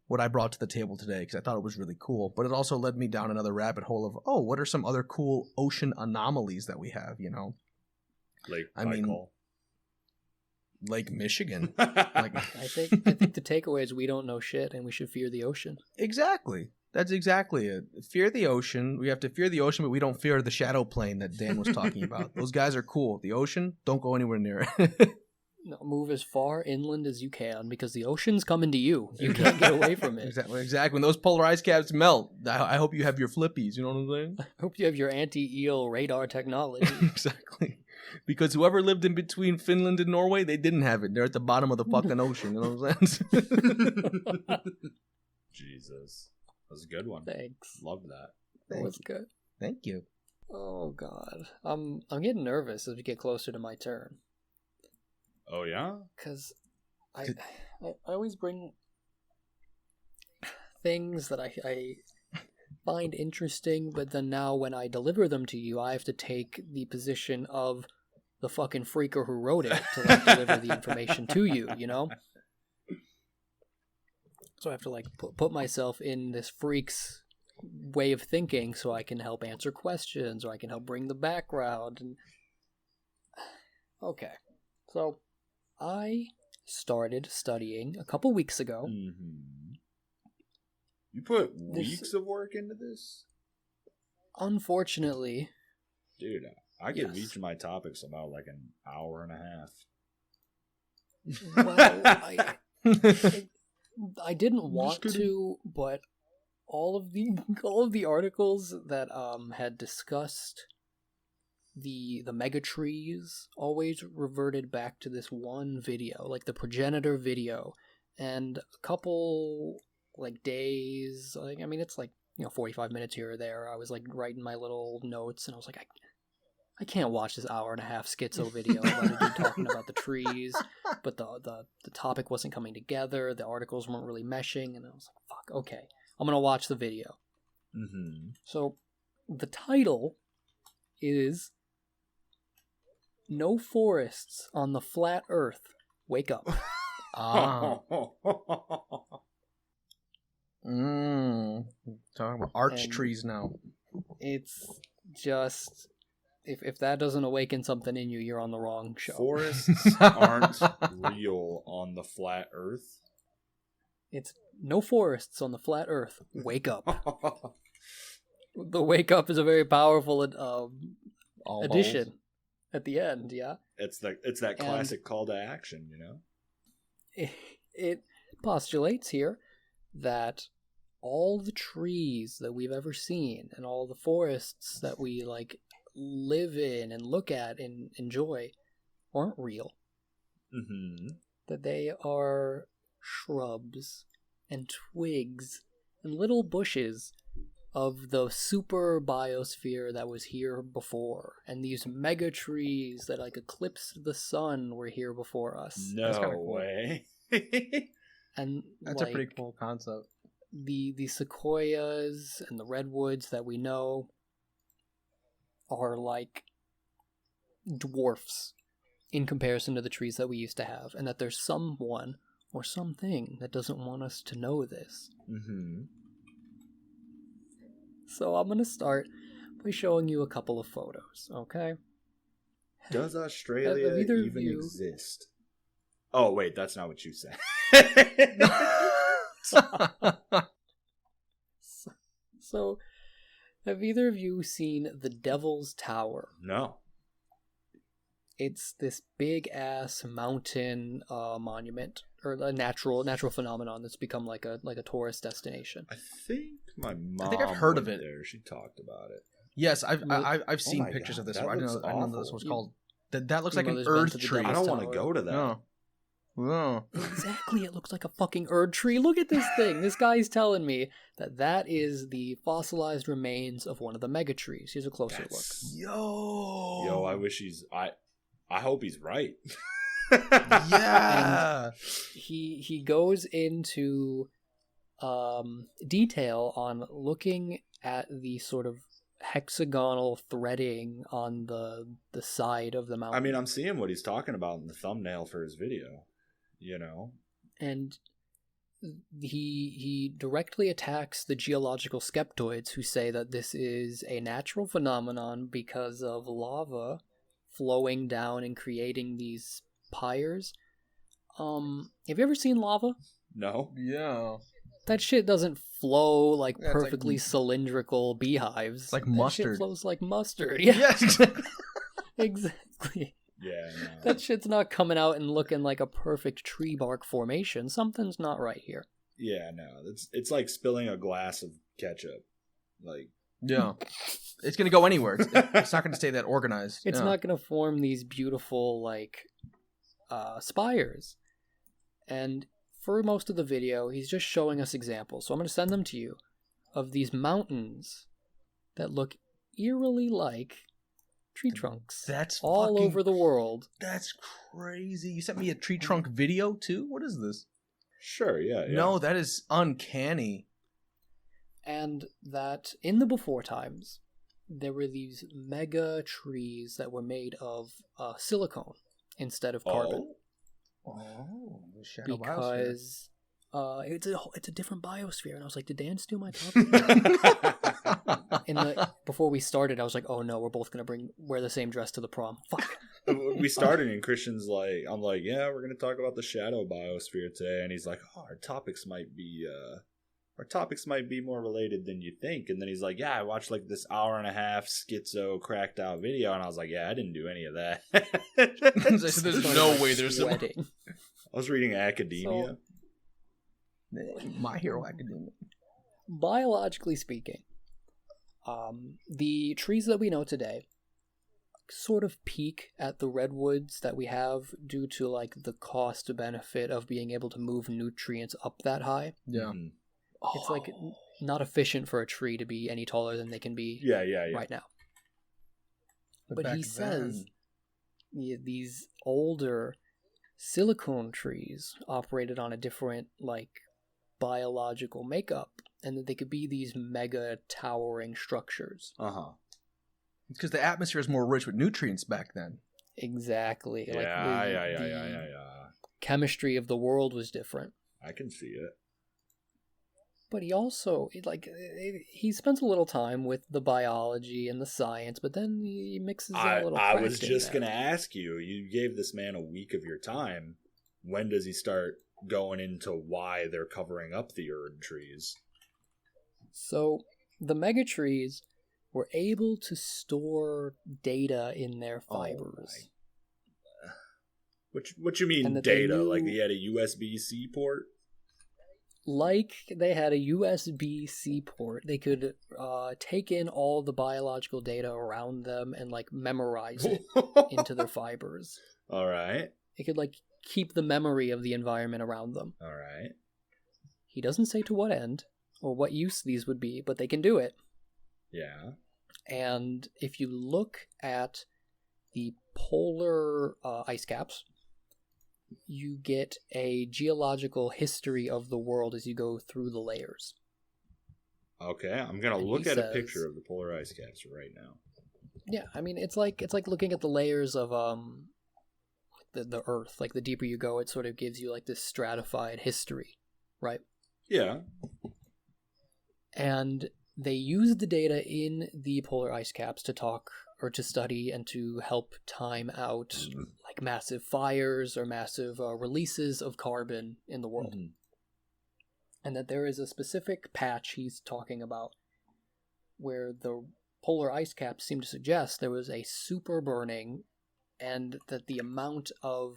[SPEAKER 4] what I brought to the table today because I thought it was really cool. But it also led me down another rabbit hole of, oh, what are some other cool ocean anomalies that we have, Lake Michigan.
[SPEAKER 3] I think the takeaway is we don't know shit and we should fear the ocean.
[SPEAKER 4] Exactly. That's exactly it. Fear the ocean. We have to fear the ocean, but we don't fear the shadow plane that Dan was talking about. Those guys are cool. The ocean, don't go anywhere near it.
[SPEAKER 3] No, move as far inland as you can because the ocean's coming to you. You can't get away from it.
[SPEAKER 4] Exactly. When those polar ice caps melt, I hope you have your flippies. You know what I'm saying?
[SPEAKER 3] I hope you have your anti-eel radar technology.
[SPEAKER 4] Exactly. Because whoever lived in between Finland and Norway, they didn't have it. They're at the bottom of the fucking ocean. You know what I'm saying?
[SPEAKER 2] Jesus. That was a good one.
[SPEAKER 3] Thanks.
[SPEAKER 2] Love that.
[SPEAKER 3] That was good.
[SPEAKER 4] Thank you.
[SPEAKER 3] Oh, God. I'm getting nervous as we get closer to my turn.
[SPEAKER 2] Oh, yeah?
[SPEAKER 3] Because I always bring things that I find interesting, but then now when I deliver them to you, I have to take the position of the fucking freaker who wrote it to deliver the information to you, So I have to put myself in this freak's way of thinking so I can help answer questions or I can help bring the background. And okay, so I started studying a couple weeks ago
[SPEAKER 2] You put weeks of work into this?
[SPEAKER 3] Unfortunately.
[SPEAKER 2] Dude, I give each of my topics about like an hour and a half.
[SPEAKER 3] Well, I didn't want to, but all of the articles that had discussed the mega trees always reverted back to this one video, like the progenitor video, and a couple like days, like, I mean, it's like, 45 minutes here or there. I was like writing my little notes, and I was like, I can't watch this hour and a half schizo video about a dude talking about the trees, but the topic wasn't coming together, the articles weren't really meshing, and I was like, fuck, okay, I'm gonna watch the video.
[SPEAKER 2] Mm-hmm.
[SPEAKER 3] So the title is "No Forests on the Flat Earth. Wake Up."
[SPEAKER 4] Talking about arch trees now.
[SPEAKER 3] It's just, if that doesn't awaken something in you, you're on the wrong show.
[SPEAKER 2] Forests aren't real on the flat Earth.
[SPEAKER 3] It's no forests on the flat Earth. Wake up. The wake up is a very powerful addition at the end. Yeah,
[SPEAKER 2] it's that classic call to action.
[SPEAKER 3] It postulates here that all the trees that we've ever seen and all the forests that we like live in and look at and enjoy aren't real.
[SPEAKER 2] Mm-hmm.
[SPEAKER 3] That they are shrubs and twigs and little bushes of the super biosphere that was here before, and these mega trees that like eclipsed the sun were here before us.
[SPEAKER 2] No way.
[SPEAKER 3] And
[SPEAKER 4] that's a pretty cool concept.
[SPEAKER 3] The sequoias and the redwoods that we know are like dwarfs in comparison to the trees that we used to have, and that there's someone or something that doesn't want us to know this.
[SPEAKER 2] Mm-hmm.
[SPEAKER 3] So I'm going to start by showing you a couple of photos, okay?
[SPEAKER 2] Does Australia even exist? Oh, wait, that's not what you said.
[SPEAKER 3] So, have either of you seen the Devil's Tower?
[SPEAKER 2] No.
[SPEAKER 3] It's this big-ass mountain monument, or a natural phenomenon that's become like a tourist destination.
[SPEAKER 2] I think my mom.
[SPEAKER 4] I think I've heard of it.
[SPEAKER 2] There, she talked about it.
[SPEAKER 4] Yes, I've seen pictures of this. I didn't know this was called. That looks like an earth tree.
[SPEAKER 2] I don't want to go to that.
[SPEAKER 4] No. Oh.
[SPEAKER 3] Exactly, it looks like a fucking Erd tree. Look at this thing. This guy's telling me that is the fossilized remains of one of the mega trees. Here's a closer look.
[SPEAKER 4] Yo,
[SPEAKER 2] I wish I hope he's right.
[SPEAKER 4] Yeah.
[SPEAKER 3] And he goes into detail on looking at the sort of hexagonal threading on the side of the mountain.
[SPEAKER 2] I mean, I'm seeing what he's talking about in the thumbnail for his video. And he directly attacks the geological skeptoids who say that this is a natural phenomenon because of lava flowing down and creating these pyres. Have you ever seen lava? No.
[SPEAKER 4] Yeah.
[SPEAKER 3] That shit doesn't flow like perfectly cylindrical beehives.
[SPEAKER 4] It's like
[SPEAKER 3] that
[SPEAKER 4] mustard.
[SPEAKER 3] Shit flows like mustard. Yeah.
[SPEAKER 4] Yes.
[SPEAKER 3] Exactly.
[SPEAKER 2] Yeah. No.
[SPEAKER 3] That shit's not coming out and looking like a perfect tree bark formation. Something's not right here.
[SPEAKER 2] Yeah, no. It's like spilling a glass of ketchup. Like,
[SPEAKER 4] yeah. It's going to go anywhere. It's not going to stay that organized.
[SPEAKER 3] It's not going to form these beautiful, like, spires. And for most of the video, he's just showing us examples. So I'm going to send them to you of these mountains that look eerily like tree trunks.
[SPEAKER 4] That's
[SPEAKER 3] all over the world.
[SPEAKER 4] That's crazy. You sent me a tree trunk video, too? What is this?
[SPEAKER 2] Sure, yeah.
[SPEAKER 4] No, that is uncanny.
[SPEAKER 3] And that in the before times, there were these mega trees that were made of silicone instead of carbon.
[SPEAKER 4] Oh,
[SPEAKER 3] shadow because it's a different biosphere. And I was like, did Dan steal my topic? Before we started, I was like, oh no, we're both gonna wear the same dress to the prom. Fuck.
[SPEAKER 2] We started and Christian's like, I'm like, yeah, we're gonna talk about the shadow biosphere today, and he's like, oh, our topics might be our topics might be more related than you think. And then he's like, yeah, I watched like this hour and a half schizo cracked out video. And I was like, yeah, I didn't do any of that.
[SPEAKER 4] So there's no way there's some...
[SPEAKER 3] Sweating.
[SPEAKER 2] I was reading Academia.
[SPEAKER 4] My Hero Academia.
[SPEAKER 3] Biologically speaking, the trees that we know today sort of peak at the redwoods that we have due to like the cost benefit of being able to move nutrients up that high.
[SPEAKER 4] Yeah.
[SPEAKER 3] It's like not efficient for a tree to be any taller than they can be right now. But he says these older silicone trees operated on a different like biological makeup, and that they could be these mega towering structures.
[SPEAKER 4] It's because the atmosphere is more rich with nutrients back then.
[SPEAKER 3] Exactly.
[SPEAKER 2] Yeah.
[SPEAKER 3] Chemistry of the world was different.
[SPEAKER 2] I can see it.
[SPEAKER 3] But he also, he spends a little time with the biology and the science, but then he mixes in a little
[SPEAKER 2] I was just going to ask you, you gave this man a week of your time. When does he start going into why they're covering up the Erd trees?
[SPEAKER 3] So, the megatrees were able to store data in their fibers.
[SPEAKER 2] What you mean data? Like he had a USB-C port?
[SPEAKER 3] Like they had a USB-C port. They could take in all the biological data around them and like memorize it into their fibers.
[SPEAKER 2] All right.
[SPEAKER 3] They could like keep the memory of the environment around them.
[SPEAKER 2] All right.
[SPEAKER 3] He doesn't say to what end or what use these would be, but they can do it.
[SPEAKER 2] Yeah.
[SPEAKER 3] And if you look at the polar ice caps, you get a geological history of the world as you go through the layers.
[SPEAKER 2] Okay, I'm gonna look at a picture of the polar ice caps right now.
[SPEAKER 3] Yeah, I mean it's like looking at the layers of the Earth. Like the deeper you go, it sort of gives you like this stratified history, right?
[SPEAKER 2] Yeah.
[SPEAKER 3] And they use the data in the polar ice caps to talk or to study and to help time out like massive fires or massive releases of carbon in the world. And that there is a specific patch he's talking about where the polar ice caps seem to suggest there was a super burning, and that the amount of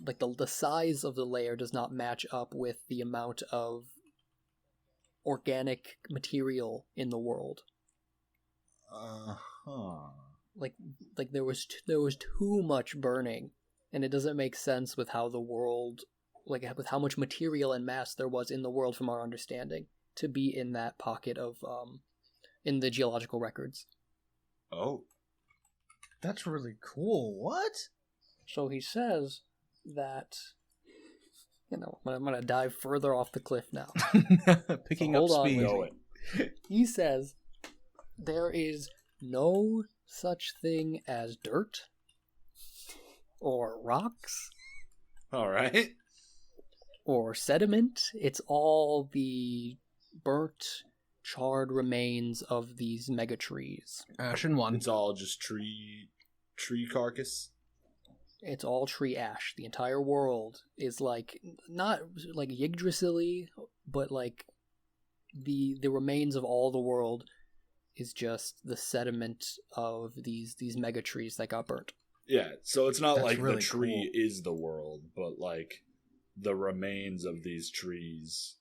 [SPEAKER 3] like the size of the layer does not match up with the amount of organic material in the world. Like there was too much burning, and it doesn't make sense with how the world, like with how much material and mass there was in the world from our understanding to be in that pocket of in the geological records.
[SPEAKER 2] Oh,
[SPEAKER 4] that's really cool. What?
[SPEAKER 3] So he says that, I'm going to dive further off the cliff now.
[SPEAKER 4] Picking up speed.
[SPEAKER 3] He says there is no such thing as dirt or rocks.
[SPEAKER 2] All right.
[SPEAKER 3] Or sediment. It's all the burnt, charred remains of these mega trees.
[SPEAKER 4] Ashen one.
[SPEAKER 2] It's all just tree carcass.
[SPEAKER 3] It's all tree ash. The entire world is like, not like Yggdrasil, but like the remains of all the world is just the sediment of these mega trees that got burnt.
[SPEAKER 2] Yeah, so it's not like
[SPEAKER 4] really
[SPEAKER 2] the tree is the world, but like the remains of these trees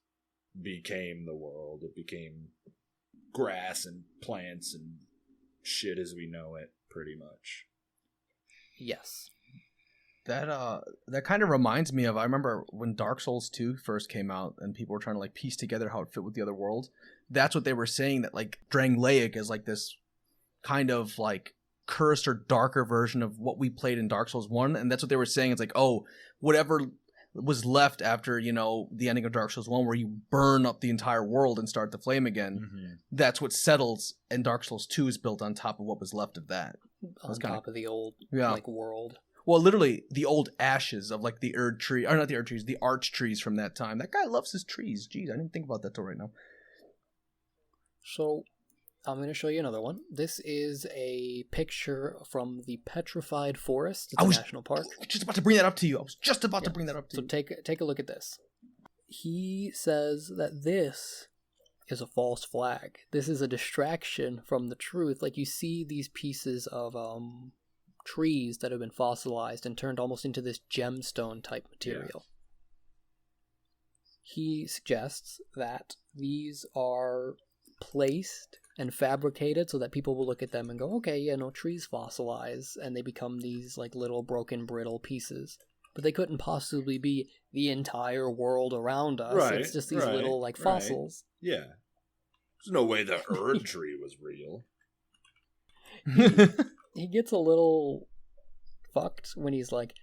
[SPEAKER 2] became the world. It became grass and plants and shit as we know it, pretty much.
[SPEAKER 3] Yes.
[SPEAKER 4] That kind of reminds me of, I remember when Dark Souls 2 first came out and people were trying to like piece together how it fit with the other world. That's what they were saying, that like Drangleic is like this kind of like cursed or darker version of what we played in Dark Souls 1, and that's what they were saying. It's like, oh, whatever was left after, the ending of Dark Souls 1 where you burn up the entire world and start the flame again, that's what settles, and Dark Souls 2 is built on top of what was left of that.
[SPEAKER 3] On top of the old like world.
[SPEAKER 4] Well, literally, the old ashes of, like, the Erd tree... Or not the Erd trees, the arch trees from that time. That guy loves his trees. Jeez, I didn't think about that till right now.
[SPEAKER 3] So, I'm going to show you another one. This is a picture from the Petrified Forest. It's a national park.
[SPEAKER 4] I was just about to bring that up to you. I was just about to bring that up to you.
[SPEAKER 3] So take a look at this. he says that this is a false flag. This is a distraction from the truth. Like, you see these pieces of trees that have been fossilized and turned almost into this gemstone type material. Yeah. He suggests that these are placed and fabricated so that people will look at them and go, okay, yeah, no, trees fossilize, and they become these like little broken, brittle pieces. But they couldn't possibly be the entire world around us. Right, it's just these little like fossils.
[SPEAKER 2] Right. Yeah. There's no way the Erd tree was real.
[SPEAKER 3] He gets a little fucked when he's like,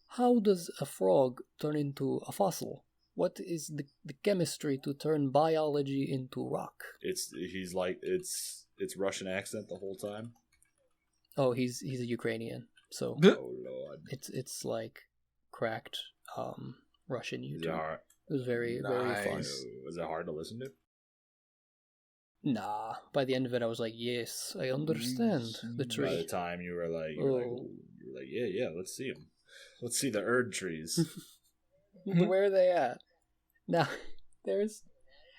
[SPEAKER 3] how does a frog turn into a fossil? What is the chemistry to turn biology into rock?
[SPEAKER 2] It's Russian accent the whole time.
[SPEAKER 3] Oh, he's a Ukrainian, so
[SPEAKER 2] oh Lord,
[SPEAKER 3] it's like cracked Russian YouTube. It was very very fun.
[SPEAKER 2] Was it hard to listen to?
[SPEAKER 3] Nah. By the end of it, I was like, yes, I understand the tree.
[SPEAKER 2] By the time you were like, yeah, let's see them. Let's see the Erd trees.
[SPEAKER 3] Where are they at? Now, there's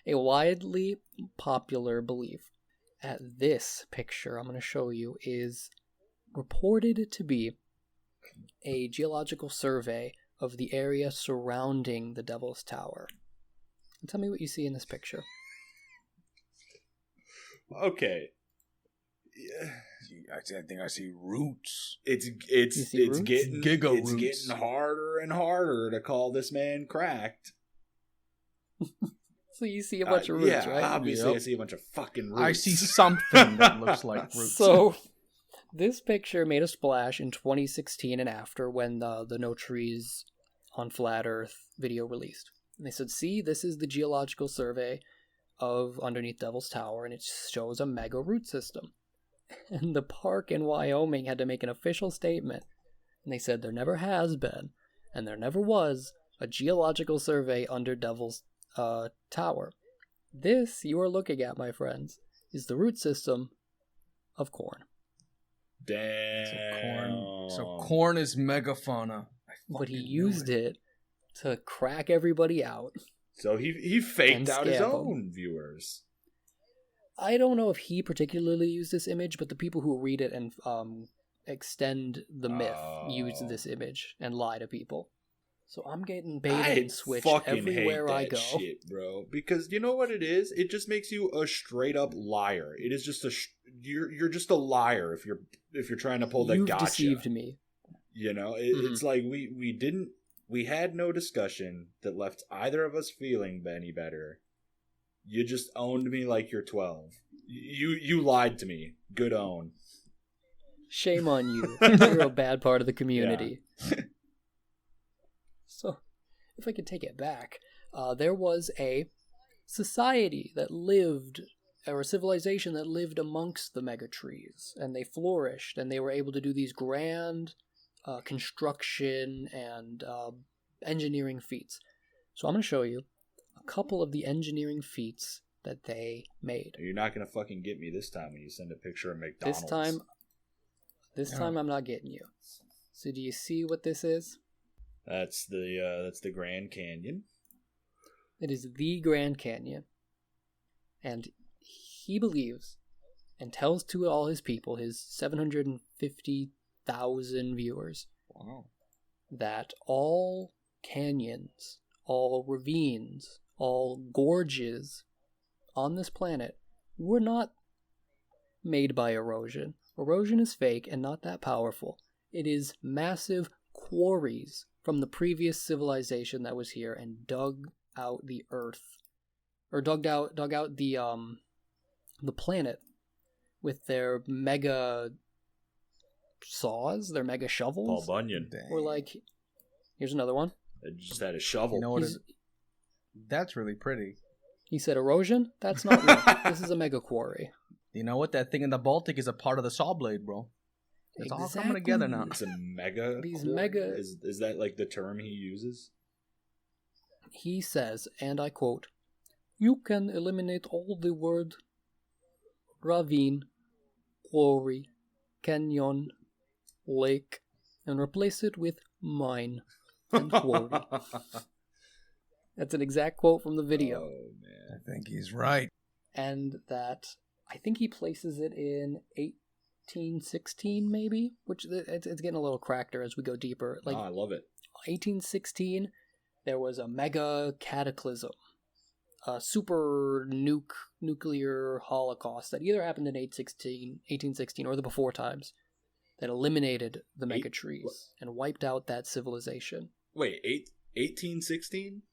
[SPEAKER 3] a widely popular belief that this picture I'm going to show you is reported to be a geological survey of the area surrounding the Devil's Tower. Tell me what you see in this picture.
[SPEAKER 2] Okay. Yeah.
[SPEAKER 4] I think I see roots.
[SPEAKER 2] It's getting harder and harder to call this man cracked.
[SPEAKER 3] So you see a bunch of roots, right?
[SPEAKER 2] Obviously, yep. I see a bunch of fucking roots.
[SPEAKER 4] I see something that looks like roots.
[SPEAKER 3] So this picture made a splash in 2016 and after, when the No Trees on Flat Earth video released. And they said, see, this is the geological survey of underneath Devil's Tower, and it shows a mega root system. And the park in Wyoming had to make an official statement. And they said there never has been, and there never was, a geological survey under Devil's Tower. This you are looking at, my friends, is the root system of corn.
[SPEAKER 2] Damn.
[SPEAKER 4] So corn is megafauna.
[SPEAKER 3] But he used it to crack everybody out.
[SPEAKER 2] So he faked out his own viewers.
[SPEAKER 3] I don't know if he particularly used this image, but the people who read it and extend the myth use this image and lie to people. So I'm getting baited and switched everywhere I go.
[SPEAKER 2] Shit, bro. Because you know what it is? It just makes you a straight up liar. It is just you're just a liar if you're trying to pull the gotcha.
[SPEAKER 3] You've deceived me.
[SPEAKER 2] You know, it's like we had no discussion that left either of us feeling any better. You just owned me like you're 12. You lied to me. Good own.
[SPEAKER 3] Shame on you. You're a bad part of the community. Yeah. So, if I could take it back, there was a society that lived, or a civilization that lived amongst the mega trees, and they flourished, and they were able to do these grand construction and engineering feats. So I'm going to show you a couple of the engineering feats that they made.
[SPEAKER 2] You're not going to fucking get me this time when you send a picture of McDonald's.
[SPEAKER 3] This time I'm not getting you. So do you see what this is?
[SPEAKER 2] That's the Grand Canyon.
[SPEAKER 3] It is the Grand Canyon. And he believes and tells to all his people, his 750,000 viewers,
[SPEAKER 2] wow,
[SPEAKER 3] that all canyons, all ravines, all gorges on this planet were not made by erosion. Erosion is fake and not that powerful. It is massive quarries from the previous civilization that was here and dug out the earth, or dug out the planet with their mega saws, their mega shovels.
[SPEAKER 2] Paul Bunyan.
[SPEAKER 3] Or like, here's another one.
[SPEAKER 2] It just had a shovel.
[SPEAKER 4] You know what? That's really pretty.
[SPEAKER 3] He said erosion? That's not real. This is a mega quarry.
[SPEAKER 4] You know what? That thing in the Baltic is a part of the saw blade, bro. It's all coming together now.
[SPEAKER 2] It's a mega.
[SPEAKER 3] These
[SPEAKER 2] quarry?
[SPEAKER 3] mega.
[SPEAKER 2] Is that like the term he uses?
[SPEAKER 3] He says, and I quote, "You can eliminate all the word ravine, quarry, canyon, lake, and replace it with mine and quarry." That's an exact quote from the video.
[SPEAKER 2] Oh, man.
[SPEAKER 4] I think he's right.
[SPEAKER 3] And that I think he places it in 1816, maybe, which it's getting a little cracked as we go deeper. Like,
[SPEAKER 2] I love it.
[SPEAKER 3] 1816, there was a mega cataclysm, a super nuclear holocaust that either happened in 1816 or the before times that eliminated the mega trees and wiped out that civilization.
[SPEAKER 2] Wait, 1816?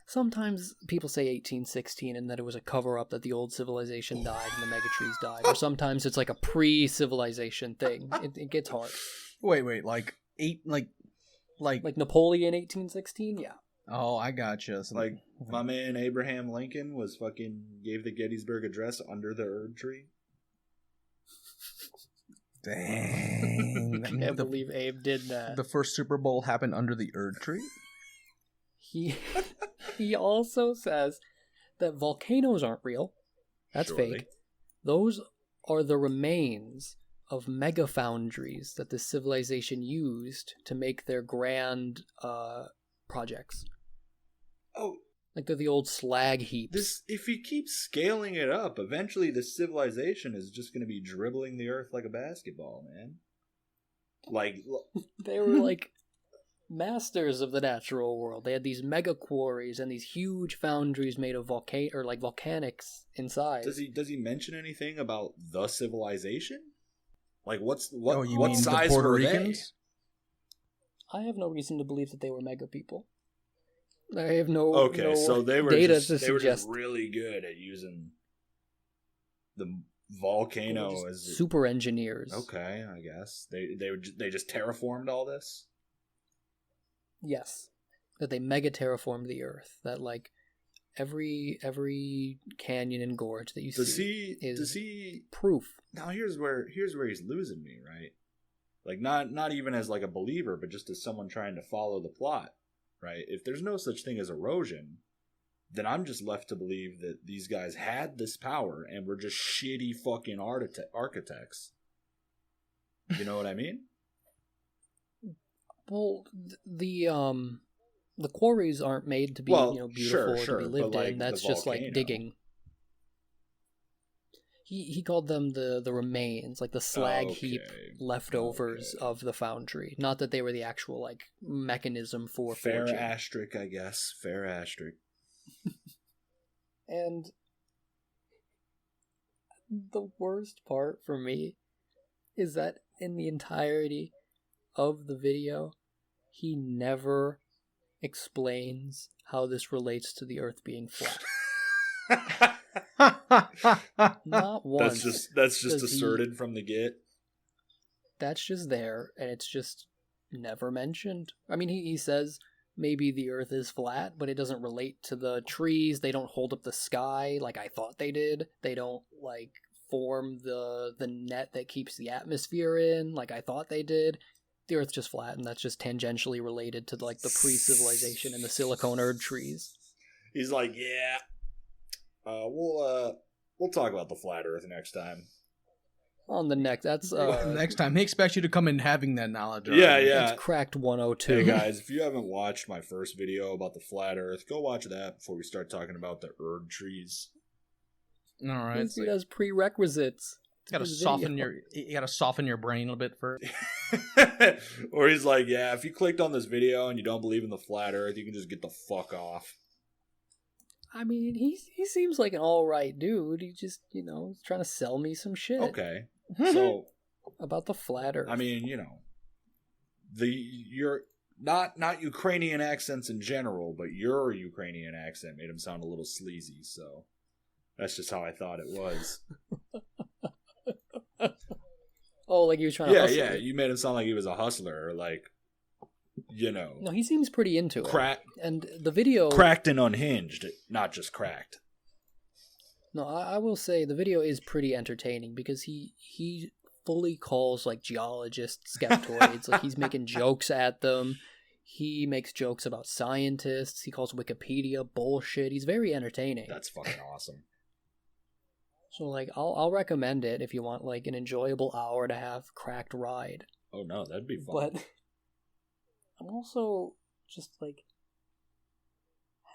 [SPEAKER 3] Sometimes people say 1816 and that it was a cover-up that the old civilization died and the mega trees died. Or sometimes it's like a pre-civilization thing. It gets hard.
[SPEAKER 4] Wait, like
[SPEAKER 3] Napoleon 1816? Yeah.
[SPEAKER 4] Oh, I gotcha. So
[SPEAKER 2] like my man Abraham Lincoln was gave the Gettysburg Address under the Erd tree.
[SPEAKER 4] Dang.
[SPEAKER 3] I can't believe Abe did that.
[SPEAKER 4] The first Super Bowl happened under the Erd tree?
[SPEAKER 3] He also says that volcanoes aren't real. That's
[SPEAKER 2] Surely.
[SPEAKER 3] fake. Those are the remains of mega foundries that the civilization used to make their grand projects.
[SPEAKER 2] Oh,
[SPEAKER 3] like they're the old slag heaps.
[SPEAKER 2] If he keeps scaling it up, eventually the civilization is just going to be dribbling the earth like a basketball, man. Like
[SPEAKER 3] they were like masters of the natural world. They had these mega quarries and these huge foundries made of volcanics inside.
[SPEAKER 2] Does he mention anything about the civilization? Like what
[SPEAKER 4] mean
[SPEAKER 2] size
[SPEAKER 4] the Puerto
[SPEAKER 2] were
[SPEAKER 4] Ricans?
[SPEAKER 3] I have no reason to believe that they were mega people. I have no
[SPEAKER 2] so they were
[SPEAKER 3] data
[SPEAKER 2] just,
[SPEAKER 3] to
[SPEAKER 2] they were
[SPEAKER 3] suggest
[SPEAKER 2] just really good at using the volcano as
[SPEAKER 3] super engineers.
[SPEAKER 2] Okay, I guess they just terraformed all this.
[SPEAKER 3] Yes, that they mega terraformed the earth. That like every canyon and gorge that you see
[SPEAKER 2] does he
[SPEAKER 3] proof.
[SPEAKER 2] Now here's where he's losing me, right? Like not even as like a believer, but just as someone trying to follow the plot, right? If there's no such thing as erosion, then I'm just left to believe that these guys had this power and were just shitty fucking architects. You know what I mean?
[SPEAKER 3] Well, the quarries aren't made to be beautiful
[SPEAKER 2] sure,
[SPEAKER 3] to be lived
[SPEAKER 2] but,
[SPEAKER 3] in. That's just like digging. He called them the remains, like the slag heap leftovers of the foundry. Not that they were the actual like mechanism for
[SPEAKER 2] fair
[SPEAKER 3] forging.
[SPEAKER 2] asterisk, I guess. Fair asterisk.
[SPEAKER 3] And the worst part for me is that in the entirety of the video, he never explains how this relates to the Earth being flat. Not once.
[SPEAKER 2] That's just asserted from the get.
[SPEAKER 3] That's just there, and it's just never mentioned. I mean, he says maybe the Earth is flat, but it doesn't relate to the trees. They don't hold up the sky like I thought they did. They don't like form the net that keeps the atmosphere in like I thought they did. The Earth's just flat, and that's just tangentially related to like the pre-civilization and the silicone Erd trees.
[SPEAKER 2] He's like, yeah, we'll talk about the flat Earth next time.
[SPEAKER 3] On the next, that's
[SPEAKER 4] next time. He expects you to come in having that knowledge.
[SPEAKER 2] Yeah.
[SPEAKER 3] That's cracked 102.
[SPEAKER 2] Hey guys, if you haven't watched my first video about the flat Earth, go watch that before we start talking about the Erd trees.
[SPEAKER 4] All right.
[SPEAKER 3] He has prerequisites.
[SPEAKER 4] You gotta soften your brain a little bit first.
[SPEAKER 2] Or he's like, yeah, if you clicked on this video and you don't believe in the flat Earth, you can just get the fuck off.
[SPEAKER 3] I mean, he seems like an alright dude. He just, he's trying to sell me some shit.
[SPEAKER 2] Okay. So
[SPEAKER 3] about the flat Earth.
[SPEAKER 2] I mean, your not Ukrainian accents in general, but your Ukrainian accent made him sound a little sleazy, so that's just how I thought it was.
[SPEAKER 3] Oh, like he was trying to hustle.
[SPEAKER 2] Yeah, you made him sound like he was a hustler, or like,
[SPEAKER 3] No, he seems pretty into it. And the video...
[SPEAKER 2] Cracked and unhinged, not just cracked.
[SPEAKER 3] No, I will say the video is pretty entertaining because he fully calls like geologists skeptoids. Like he's making jokes at them. He makes jokes about scientists. He calls Wikipedia bullshit. He's very entertaining.
[SPEAKER 2] That's fucking awesome.
[SPEAKER 3] So like I'll recommend it if you want like an enjoyable hour-and-a-half cracked ride.
[SPEAKER 2] Oh no, that'd be fun.
[SPEAKER 3] But I'm also just like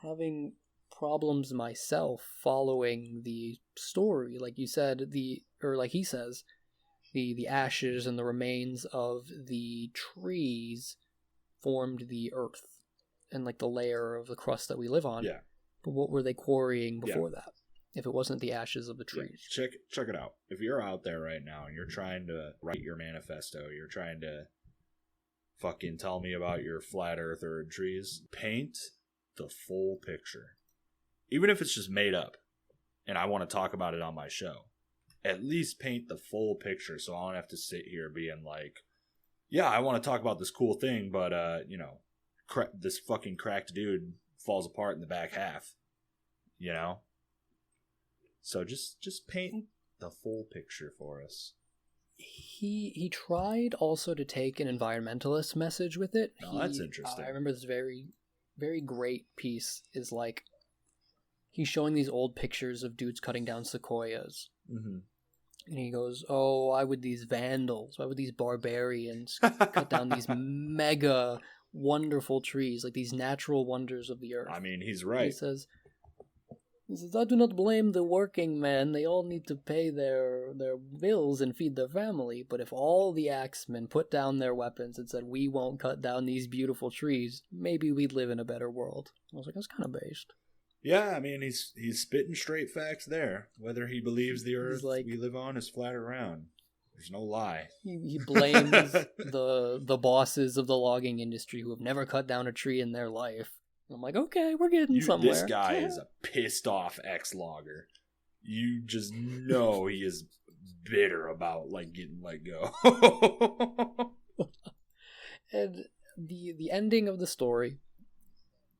[SPEAKER 3] having problems myself following the story. Like you said, like he says, the ashes and the remains of the trees formed the earth and like the layer of the crust that we live on.
[SPEAKER 2] Yeah.
[SPEAKER 3] But what were they quarrying before that? If it wasn't the ashes of the trees.
[SPEAKER 2] Yeah. Check it out. If you're out there right now and you're trying to write your manifesto, you're trying to fucking tell me about your flat earth or trees, paint the full picture. Even if it's just made up and I want to talk about it on my show, at least paint the full picture so I don't have to sit here being like, yeah, I want to talk about this cool thing, but, this fucking cracked dude falls apart in the back half, you know? So just paint the full picture for us.
[SPEAKER 3] He tried also to take an environmentalist message with it.
[SPEAKER 2] Oh, that's interesting.
[SPEAKER 3] I remember this very, very great piece is like, he's showing these old pictures of dudes cutting down sequoias.
[SPEAKER 2] Mm-hmm.
[SPEAKER 3] And he goes, oh, why would these vandals, why would these barbarians cut down these mega wonderful trees, like these natural wonders of the earth?
[SPEAKER 2] I mean, he's right.
[SPEAKER 3] He says, I do not blame the working men. They all need to pay their bills and feed their family. But if all the axemen put down their weapons and said, we won't cut down these beautiful trees, maybe we'd live in a better world. I was like, that's kind of based.
[SPEAKER 2] Yeah, I mean, he's spitting straight facts there. Whether he believes the earth we live on is flat or round, there's no lie.
[SPEAKER 3] He blames the bosses of the logging industry who have never cut down a tree in their life. I'm like, okay, we're getting somewhere.
[SPEAKER 2] This guy is a pissed off ex-logger. You just know he is bitter about like getting let go.
[SPEAKER 3] And the ending of the story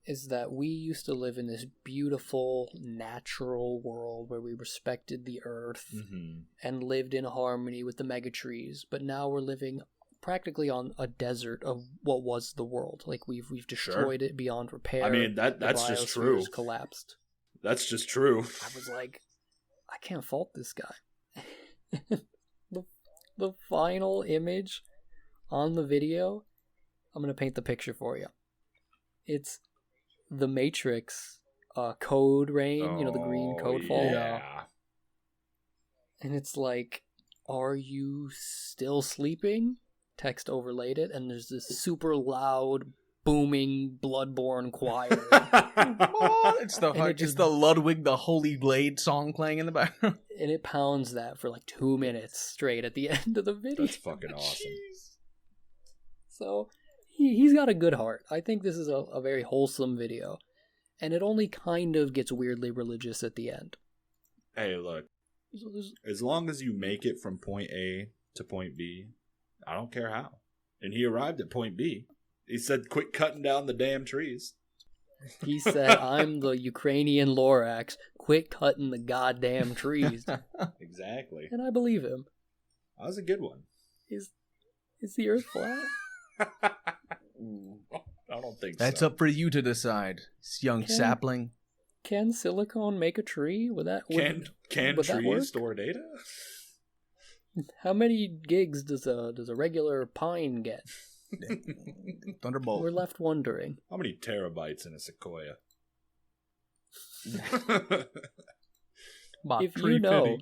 [SPEAKER 3] is that we used to live in this beautiful natural world where we respected the earth and lived in harmony with the mega trees, but now we're living practically on a desert of what was the world. Like we've destroyed it beyond repair.
[SPEAKER 2] I mean, that's just true.
[SPEAKER 3] Collapsed.
[SPEAKER 2] That's just true.
[SPEAKER 3] I was like, I can't fault this guy. the final image on the video, I'm gonna paint the picture for you. It's the Matrix code rain, the green code fall.
[SPEAKER 2] Yeah.
[SPEAKER 3] And it's like, are you still sleeping? Text overlaid it, and there's this super loud, booming, bloodborne choir.
[SPEAKER 4] It's the Ludwig the Holy Blade song playing in the background.
[SPEAKER 3] And it pounds that for like 2 minutes straight at the end of the video.
[SPEAKER 2] That's fucking awesome.
[SPEAKER 3] So he's got a good heart. I think this is a very wholesome video. And it only kind of gets weirdly religious at the end.
[SPEAKER 2] Hey, look. As long as you make it from point A to point B, I don't care how. And he arrived at point B. He said, quit cutting down the damn trees.
[SPEAKER 3] He said, I'm the Ukrainian Lorax. Quit cutting the goddamn trees.
[SPEAKER 2] Exactly.
[SPEAKER 3] And I believe him.
[SPEAKER 2] That was a good one.
[SPEAKER 3] Is the earth flat?
[SPEAKER 2] I don't think
[SPEAKER 4] That's
[SPEAKER 2] so.
[SPEAKER 4] up for you to decide, young sapling.
[SPEAKER 3] Can silicone make a tree?
[SPEAKER 2] Can trees store data?
[SPEAKER 3] How many gigs does a regular pine get?
[SPEAKER 4] Thunderbolt.
[SPEAKER 3] We're left wondering.
[SPEAKER 2] How many terabytes in a sequoia?
[SPEAKER 3] If you know,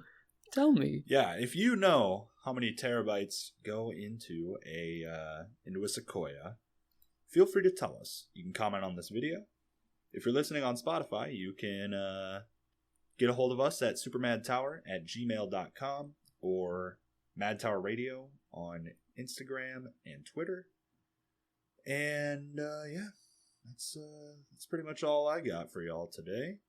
[SPEAKER 3] tell me.
[SPEAKER 2] Yeah, if you know how many terabytes go into a sequoia, feel free to tell us. You can comment on this video. If you're listening on Spotify, you can get a hold of us at supermadtower@gmail.com or Mad Tower Radio on Instagram and Twitter. And that's pretty much all I got for y'all today.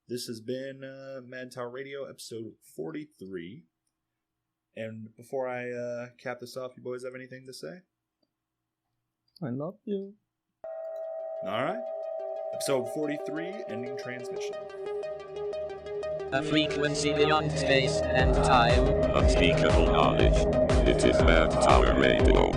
[SPEAKER 2] This has been Mad Tower Radio episode 43. And before I cap this off, you boys have anything to say?
[SPEAKER 3] I love you.
[SPEAKER 2] All right. Episode 43, ending transmission.
[SPEAKER 5] A frequency beyond space and time.
[SPEAKER 6] Unspeakable knowledge. It is Mad Tower Radio.